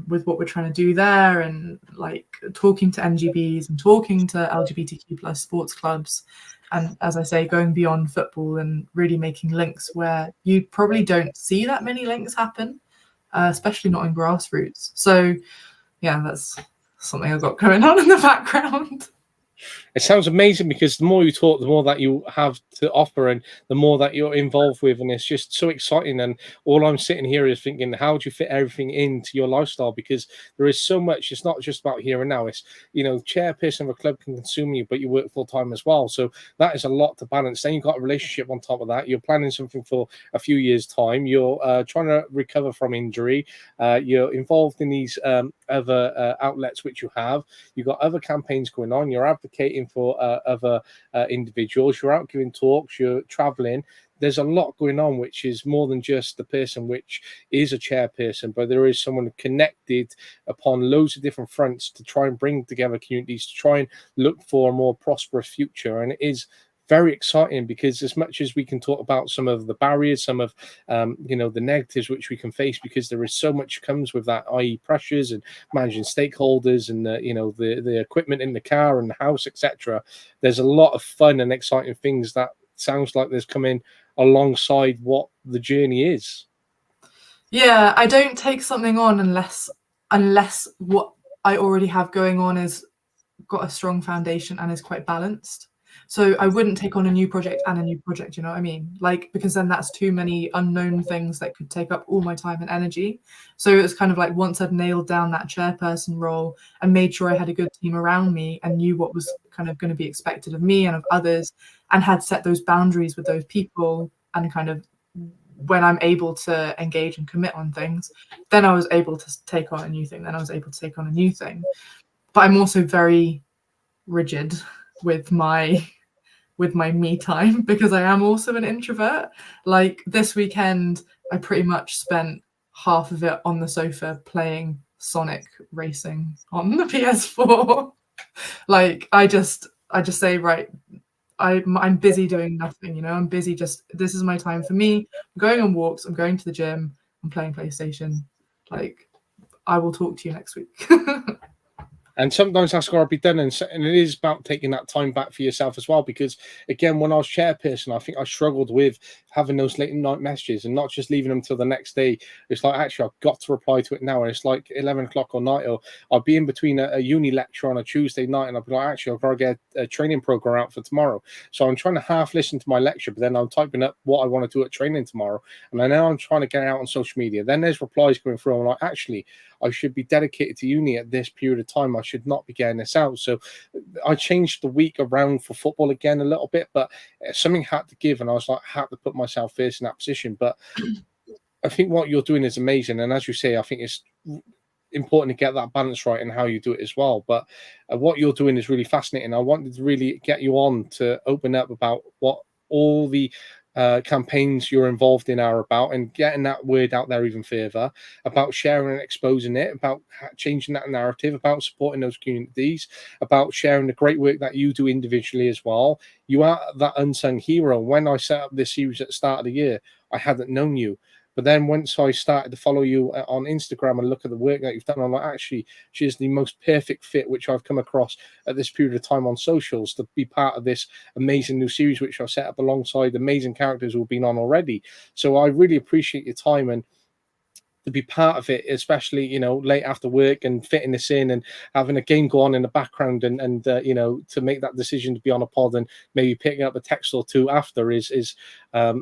with what we're trying to do there, and like talking to NGBs and talking to LGBTQ plus sports clubs. And as I say, going beyond football and really making links where you probably don't see that many links happen, especially not in grassroots. So yeah, that's something I've got going on in the background. It sounds amazing, because the more you talk, the more that you have to offer and the more that you're involved with. And it's just so exciting. And all I'm sitting here is thinking, how do you fit everything into your lifestyle? Because there is so much. It's not just about here and now. It's, you know, chairperson of a club can consume you, but you work full time as well. So that is a lot to balance. Then you've got a relationship on top of that. You're planning something for a few years' time. You're trying to recover from injury. You're involved in these other outlets which you have. You've got other campaigns going on. You're advocating for other individuals. You're out giving talks. You're traveling. There's a lot going on, which is more than just the person which is a chairperson, but there is someone connected upon loads of different fronts to try and bring together communities, to try and look for a more prosperous future. And it is very exciting, because as much as we can talk about some of the barriers, some of you know, the negatives which we can face, because there is so much comes with that, i.e. pressures and managing stakeholders and you know, the equipment in the car and the house, etc. There's a lot of fun and exciting things that sounds like there's coming alongside what the journey is. Yeah, I don't take something on unless what I already have going on is got a strong foundation and is quite balanced. So I wouldn't take on a new project and a new project, you know what I mean? Like, because then that's too many unknown things that could take up all my time and energy. So it was kind of like, once I'd nailed down that chairperson role and made sure I had a good team around me and knew what was kind of going to be expected of me and of others, and had set those boundaries with those people, and kind of when I'm able to engage and commit on things, then I was able to take on a new thing. Then I was able to take on a new thing. But I'm also very rigid with my me time, because I am also an introvert. Like this weekend, I pretty much spent half of it on the sofa playing Sonic Racing on the PS4. Like I just say, right, I'm busy doing nothing, you know, I'm busy just, this is my time for me. I'm going on walks, I'm going to the gym, I'm playing PlayStation. Like, I will talk to you next week. And sometimes that's got to be done. And it is about taking that time back for yourself as well. Because, again, when I was chairperson, I think I struggled with having those late night messages and not just leaving them till the next day. It's like, actually, I've got to reply to it now. And it's like 11 o'clock at night, or I'll be in between a uni lecture on a Tuesday night, and I'll be like, actually, I've got to get a training program out for tomorrow. So I'm trying to half listen to my lecture, but then I'm typing up what I want to do at training tomorrow. And I know I'm trying to get it out on social media. Then there's replies coming through. I'm like, actually, I should be dedicated to uni at this period of time. I should not be getting this out. So I changed the week around for football again a little bit, but something had to give. And I was like, I had to put myself first in that position. But I think what you're doing is amazing. And as you say, I think important to get that balance right and how you do it as well. But what you're doing is really fascinating. I wanted to really get you on to open up about what all the campaigns you're involved in are about, and getting that word out there even further about sharing and exposing it, about changing that narrative, about supporting those communities, about sharing the great work that you do individually as well. You are that unsung hero. When I set up this series at the start of the year, I hadn't known you. But then once I started to follow you on Instagram and look at the work that you've done, I'm like, actually, she is the most perfect fit, which I've come across at this period of time on socials, to be part of this amazing new series, which I've set up alongside amazing characters who've been on already. So I really appreciate your time and to be part of it, especially, you know, late after work and fitting this in and having a game go on in the background and you know, to make that decision to be on a pod and maybe picking up a text or two after is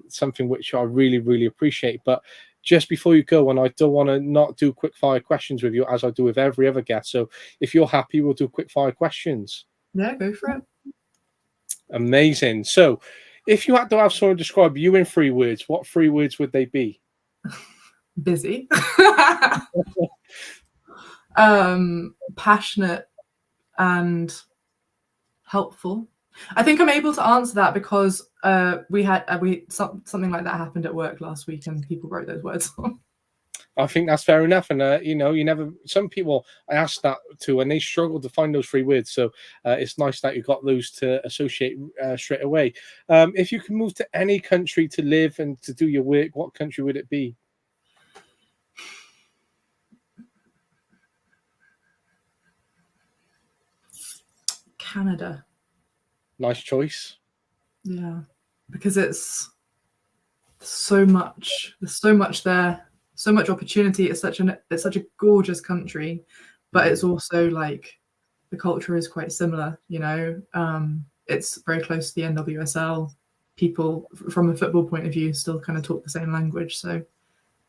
something which I really, really appreciate. But just before you go, and I don't want to not do quick fire questions with you as I do with every other guest. So if you're happy, we'll do quick fire questions. Yeah, go for it. Amazing. So if you had to have someone describe you in 3 words, what 3 words would they be? Busy. Passionate and helpful. I think I'm able to answer that because something like that happened at work last week and people wrote those words on. I think that's fair enough. And, you know, some people I asked that to and they struggle to find those 3 words. So it's nice that you got those to associate straight away. If you can move to any country to live and to do your work, what country would it be? Canada. Nice choice. Yeah, because it's so much. There's so much there. So much opportunity. It's such a gorgeous country, but it's also like the culture is quite similar. You know, it's very close to the NWSL. People from a football point of view still kind of talk the same language. So,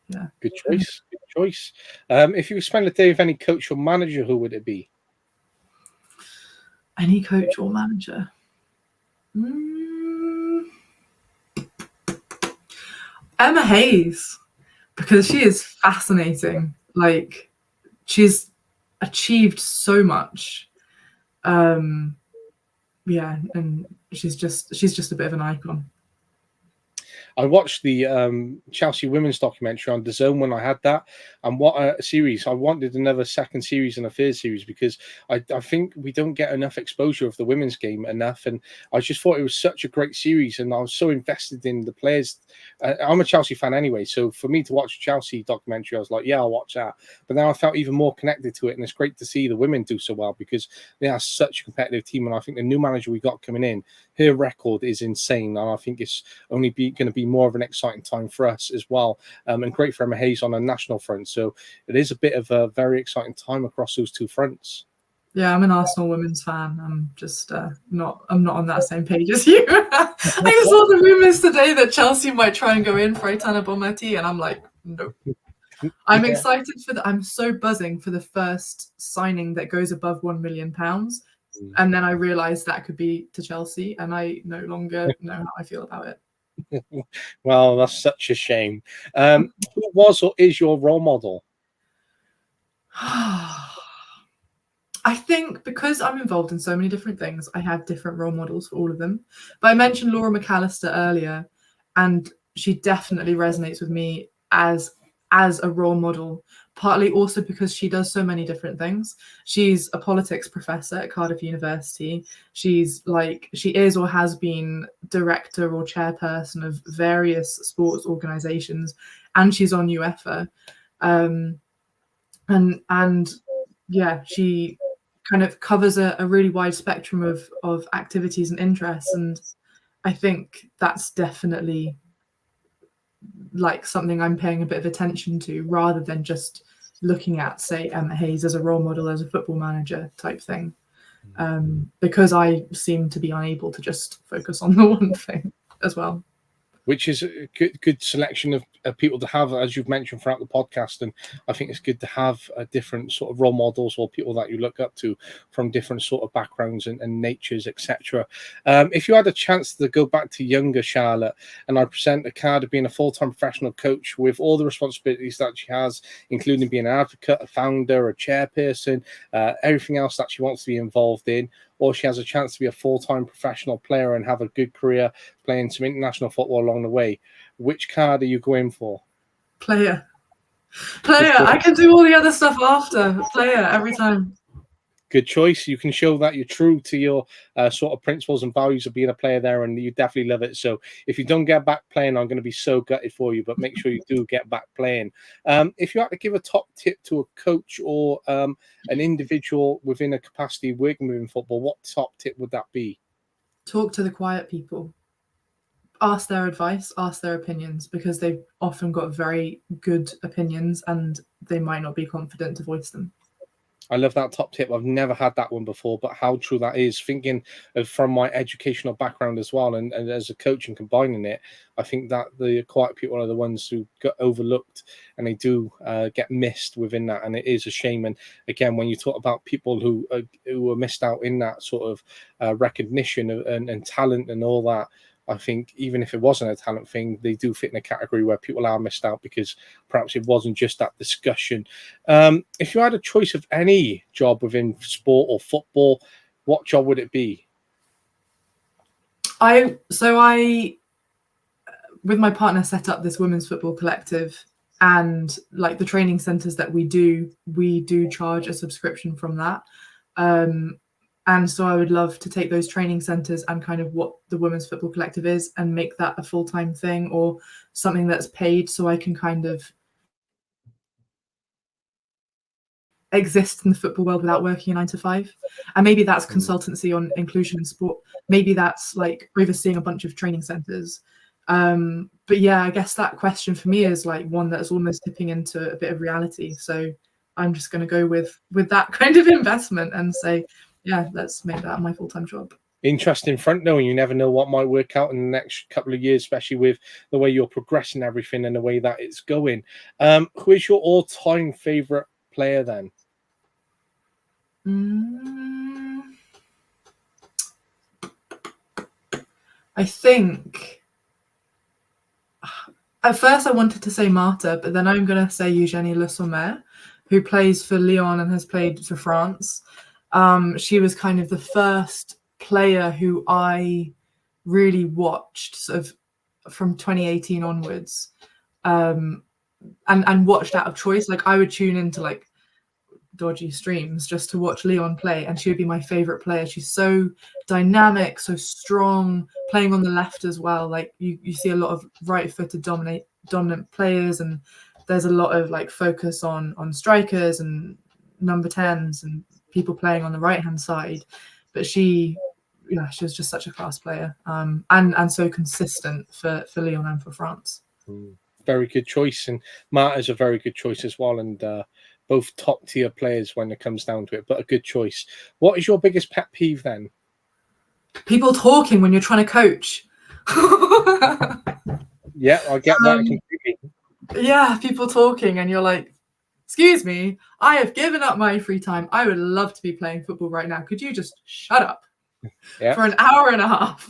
yeah. Good choice. Good choice. If you spend a day with any coach or manager, who would it be? Any coach or manager? Emma Hayes, because she is fascinating. Like, she's achieved so much. Yeah, and she's just a bit of an icon. I watched the Chelsea women's documentary on DAZN when I had that, and what a series. I wanted another second series and a third series because I think we don't get enough exposure of the women's game enough, and I just thought it was such a great series, and I was so invested in the players. I'm a Chelsea fan anyway, so for me to watch a Chelsea documentary, I was like, yeah, I'll watch that. But now I felt even more connected to it, and it's great to see the women do so well because they are such a competitive team, and I think the new manager we got coming in, her record is insane, and I think it's only going to be more of an exciting time for us as well, and great for Emma Hayes on a national front. So it is a bit of a very exciting time across those 2 fronts. Yeah, I'm an Arsenal women's fan. I'm just not on that same page as you. I just saw the rumours today that Chelsea might try and go in for Aitana Bonmati, and I'm like, no. I'm excited I'm so buzzing for the first signing that goes above £1 million. And then I realised that could be to Chelsea, and I no longer know how I feel about it. Well, that's such a shame. Who was or is your role model? I think because I'm involved in so many different things, I have different role models for all of them. But I mentioned Laura McAllister earlier, and she definitely resonates with me as a role model, partly also because she does so many different things. She's a politics professor at Cardiff University. She is or has been director or chairperson of various sports organizations, and she's on UEFA. And yeah, she kind of covers a really wide spectrum of activities and interests, and I think that's definitely like something I'm paying a bit of attention to, rather than just looking at, say, Emma Hayes as a role model, as a football manager type thing, because I seem to be unable to just focus on the one thing as well. which is a good selection of people to have, as you've mentioned throughout the podcast. And I think it's good to have a different sort of role models or people that you look up to from different sort of backgrounds and natures, etc. If you had a chance to go back to younger Charlotte, and I present a card of being a full-time professional coach with all the responsibilities that she has, including being an advocate, a founder, a chairperson, everything else that she wants to be involved in, or she has a chance to be a full-time professional player and have a good career playing some international football along the way, which card are you going for? Player. I can do all the other stuff after. Player every time. Good choice. You can show that you're true to your sort of principles and values of being a player there, and you definitely love it. So if you don't get back playing, I'm going to be so gutted for you, but make sure you do get back playing. If you had to give a top tip to a coach or an individual within a capacity working within football, what top tip would that be? Talk to the quiet people. Ask their advice, ask their opinions, because they've often got very good opinions and they might not be confident to voice them. I love that top tip. I've never had that one before, but how true that is. Thinking of from my educational background as well, and as a coach and combining it, I think that the quiet people are the ones who get overlooked, and they do get missed within that, and it is a shame. And again, when you talk about people who are missed out in that sort of recognition and talent and all that, I think even if it wasn't a talent thing, they do fit in a category where people are missed out because perhaps it wasn't just that discussion. If you had a choice of any job within sport or football, what job would it be? I with my partner set up this women's football collective, and like the training centers that we do charge a subscription from that. And so I would love to take those training centers and kind of what the Women's Football Collective is and make that a full-time thing or something that's paid, so I can kind of exist in the football world without working a 9 to 5. And maybe that's consultancy on inclusion in sport. Maybe that's like overseeing a bunch of training centers. But yeah, I guess that question for me is like one that's almost tipping into a bit of reality. So I'm just going to go with that kind of investment and say, yeah, let's make that my full-time job. Interesting front knowing. You never know what might work out in the next couple of years, especially with the way you're progressing everything and the way that it's going. Who is your all-time favorite player then? I think at first I wanted to say Marta, but then I'm going to say Eugénie Le Sommer, who plays for Lyon and has played for France. She was kind of the first player who I really watched sort of from 2018 onwards, and watched out of choice. Like I would tune into like dodgy streams just to watch Lyon play, and she would be my favorite player. She's so dynamic, so strong, playing on the left as well. Like you see a lot of right-footed dominant players, and there's a lot of like focus on strikers and number 10s and people playing on the right hand side, but she was just such a class player, and so consistent for Lyon and for France. Very good choice, and Marta's a very good choice as well, and both top tier players when it comes down to it, but a good choice. What is your biggest pet peeve then? People talking when you're trying to coach. Yeah, I get that completely. Yeah, people talking and you're like, excuse me, I have given up my free time. I would love to be playing football right now. Could you just shut up for an hour and a half?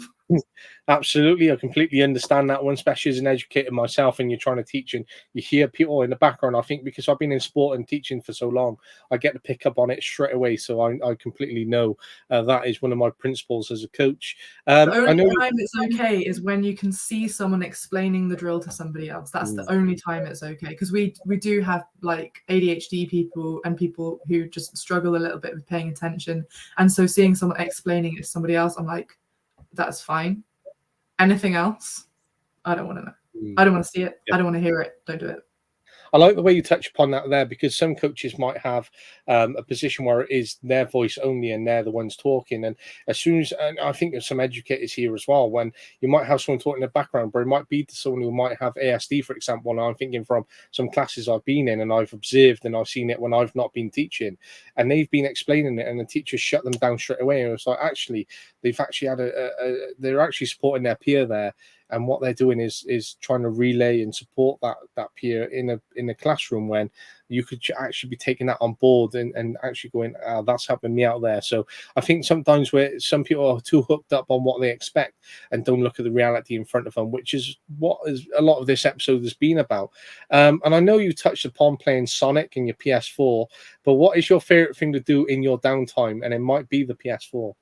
Absolutely. I completely understand that one, especially as an educator myself, and you're trying to teach and you hear people in the background. I think because I've been in sport and teaching for so long, I get to pick up on it straight away. So I completely know that is one of my principles as a coach. The only time it's okay is when you can see someone explaining the drill to somebody else. That's the only time it's okay, because we do have like ADHD people and people who just struggle a little bit with paying attention. And so seeing someone explaining it to somebody else, I'm like, that's fine. Anything else? I don't want to know. I don't want to see it. I don't want to hear it. Don't do it. I like the way you touch upon that there, because some coaches might have a position where it is their voice only and they're the ones talking. And as soon as, and I think there's some educators here as well, when you might have someone talking in the background, but it might be to someone who might have ASD, for example. And I'm thinking from some classes I've been in and I've observed and I've seen it when I've not been teaching, and they've been explaining it and the teachers shut them down straight away. And it's like, actually, they've actually had they're actually supporting their peer there. and what they're doing is trying to relay and support that peer in a classroom, when you could actually be taking that on board and actually going, oh, that's helping me out there. So I think sometimes where some people are too hooked up on what they expect and don't look at the reality in front of them, which is what is a lot of this episode has been about. And I know you touched upon playing Sonic in your PS4, but what is your favorite thing to do in your downtime? And it might be the PS4.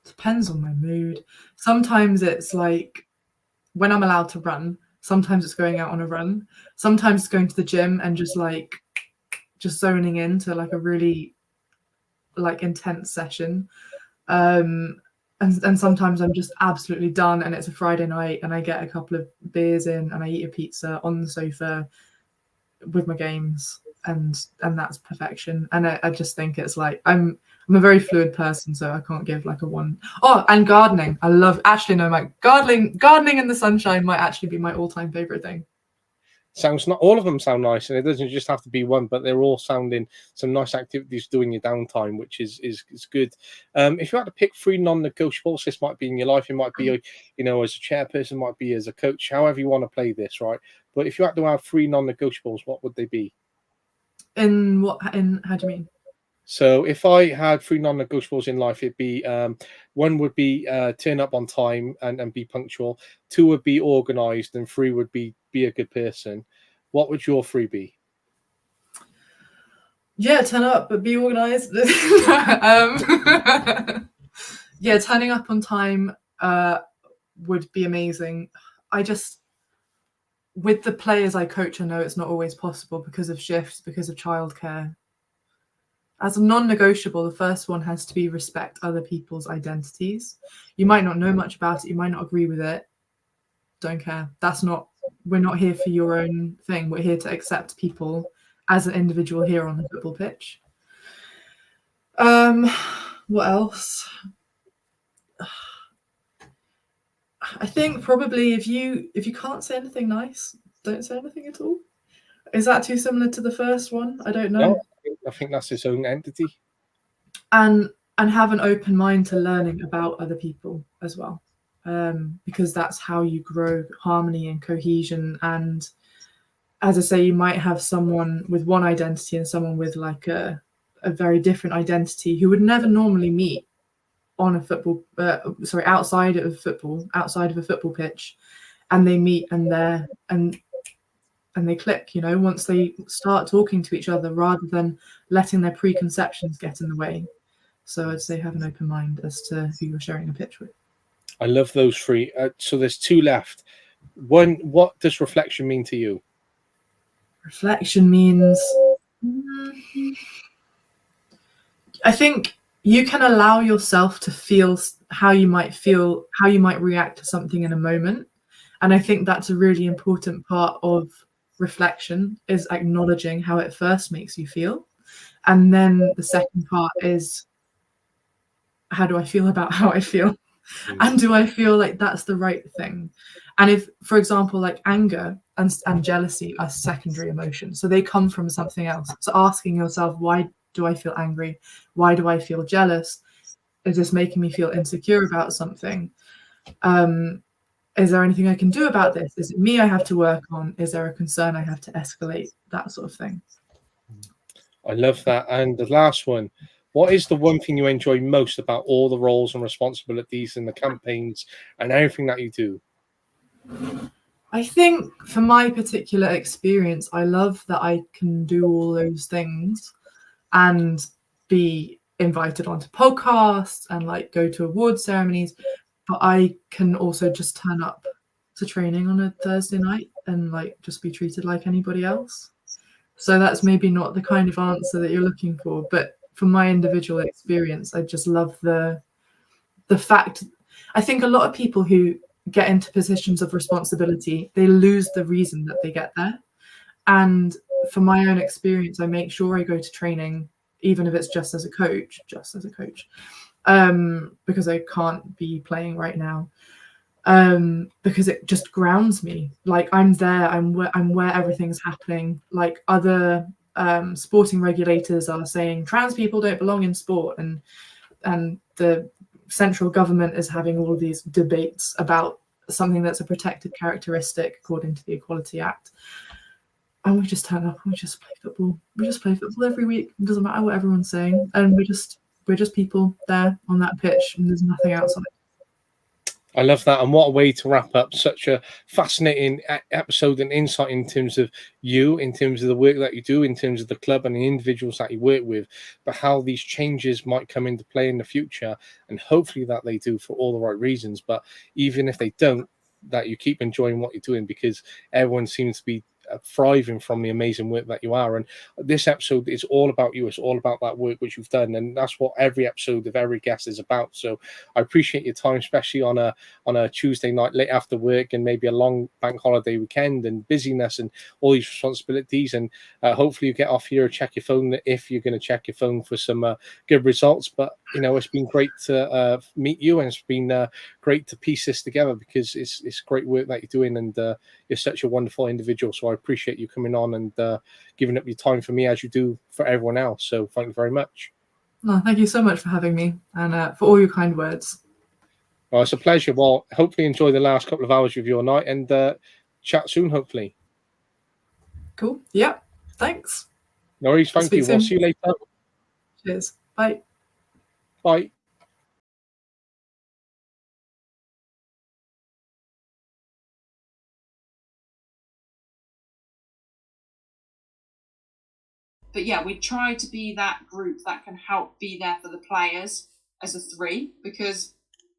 Depends on my mood. Sometimes it's like when I'm allowed to run. Sometimes it's going out on a run. Sometimes it's going to the gym and just zoning into like a really like intense session. And sometimes I'm just absolutely done, and it's a Friday night and I get a couple of beers in and I eat a pizza on the sofa with my games, and that's perfection. And I just think it's like I'm a very fluid person, so I can't give like a one. Oh, and gardening. I love, actually no, like gardening in the sunshine might actually be my all-time favorite thing. Sounds, not all of them sound nice, and it doesn't just have to be one, but they're all sounding some nice activities doing your downtime, which is good. If you had to pick 3 non-negotiables, this might be in your life, it might be, you know, as a chairperson, might be as a coach, however you want to play this, right? But if you had to have 3 non-negotiables, what would they be? How do you mean? So if I had 3 non-negotiables in life, it'd be 1 would be turn up on time and be punctual, 2 would be organized, and 3 would be a good person. What would your 3 be? Yeah, turn up but be organized. Yeah, turning up on time would be amazing. With the players I coach, I know it's not always possible because of shifts, because of childcare. As a non-negotiable, the first one has to be respect other people's identities. You might not know much about it, you might not agree with it. Don't care. We're not here for your own thing. We're here to accept people as an individual here on the football pitch. What else? I think probably if you can't say anything nice, don't say anything at all. Is that too similar to the first one? I don't know. No, I think that's its own entity. And have an open mind to learning about other people as well, because that's how you grow harmony and cohesion. And as I say, you might have someone with one identity and someone with like a very different identity who would never normally meet on a football, outside of a football pitch, and they meet and they click, you know, once they start talking to each other rather than letting their preconceptions get in the way. So I'd say have an open mind as to who you're sharing a pitch with. I love those 3. So there's 2 left. 1, what does reflection mean to you? Reflection means, I think you can allow yourself to feel how you might react to something in a moment. And I think that's a really important part of reflection, is acknowledging how it first makes you feel. And then the second part is, how do I feel about how I feel? And do I feel like that's the right thing? And if, for example, like anger and jealousy are secondary emotions, so they come from something else. So asking yourself, why do I feel angry? Why do I feel jealous? Is this making me feel insecure about something? Is there anything I can do about this? Is it me I have to work on? Is there a concern I have to escalate? That sort of thing. I love that. And the last one, what is the one thing you enjoy most about all the roles and responsibilities and the campaigns and everything that you do? I think for my particular experience, I love that I can do all those things and be invited onto podcasts and like go to award ceremonies, but I can also just turn up to training on a Thursday night and like just be treated like anybody else. So that's maybe not the kind of answer that you're looking for, but from my individual experience, I just love the fact. I think a lot of people who get into positions of responsibility, they lose the reason that they get there. And for my own experience, I make sure I go to training, even if it's just as a coach, because I can't be playing right now, because it just grounds me. Like I'm there, I'm where everything's happening. Like other sporting regulators are saying trans people don't belong in sport, and the central government is having all of these debates about something that's a protected characteristic according to the Equality Act. And we just turn up and we just play football. We just play football every week. It doesn't matter what everyone's saying. And we're just people there on that pitch, and there's nothing outside. I love that. And what a way to wrap up such a fascinating episode and insight in terms of you, in terms of the work that you do, in terms of the club and the individuals that you work with, but how these changes might come into play in the future. And hopefully that they do for all the right reasons. But even if they don't, that you keep enjoying what you're doing, because everyone seems to be thriving from the amazing work that you are. And this episode is all about you. It's all about that work which you've done, and that's what every episode of every guest is about. So I appreciate your time, especially on a Tuesday night late after work, and maybe a long bank holiday weekend and busyness and all these responsibilities. And hopefully you get off here and check your phone if you're going to check your phone for some good results. But it's been great to meet you, and it's been great to piece this together, because it's great work that you're doing, and you're such a wonderful individual. So I appreciate you coming on and giving up your time for me as you do for everyone else. So thank you very much. No, thank you so much for having me, and for all your kind words. Well, it's a pleasure. Well, hopefully enjoy the last couple of hours of your night, and chat soon, hopefully. Cool. Yeah. Thanks. No worries. Thank you. We'll see you later. Cheers. Bye. Bye. But yeah, we try to be that group that can help be there for the players as a three, because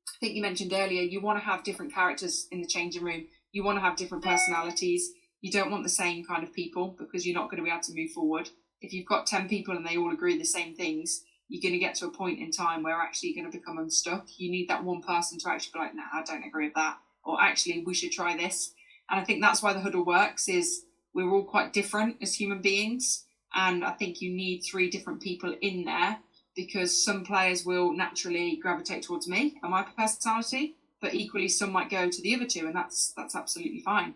I think you mentioned earlier, you want to have different characters in the changing room. You want to have different personalities. You don't want the same kind of people, because you're not going to be able to move forward. If you've got 10 people and they all agree the same things, you're going to get to a point in time where actually you're going to become unstuck. You need that one person to actually be like, nah, I don't agree with that. Or actually, we should try this. And I think that's why the huddle works, is we're all quite different as human beings. And I think you need 3 different people in there, because some players will naturally gravitate towards me and my personality, but equally some might go to the other 2, and that's absolutely fine.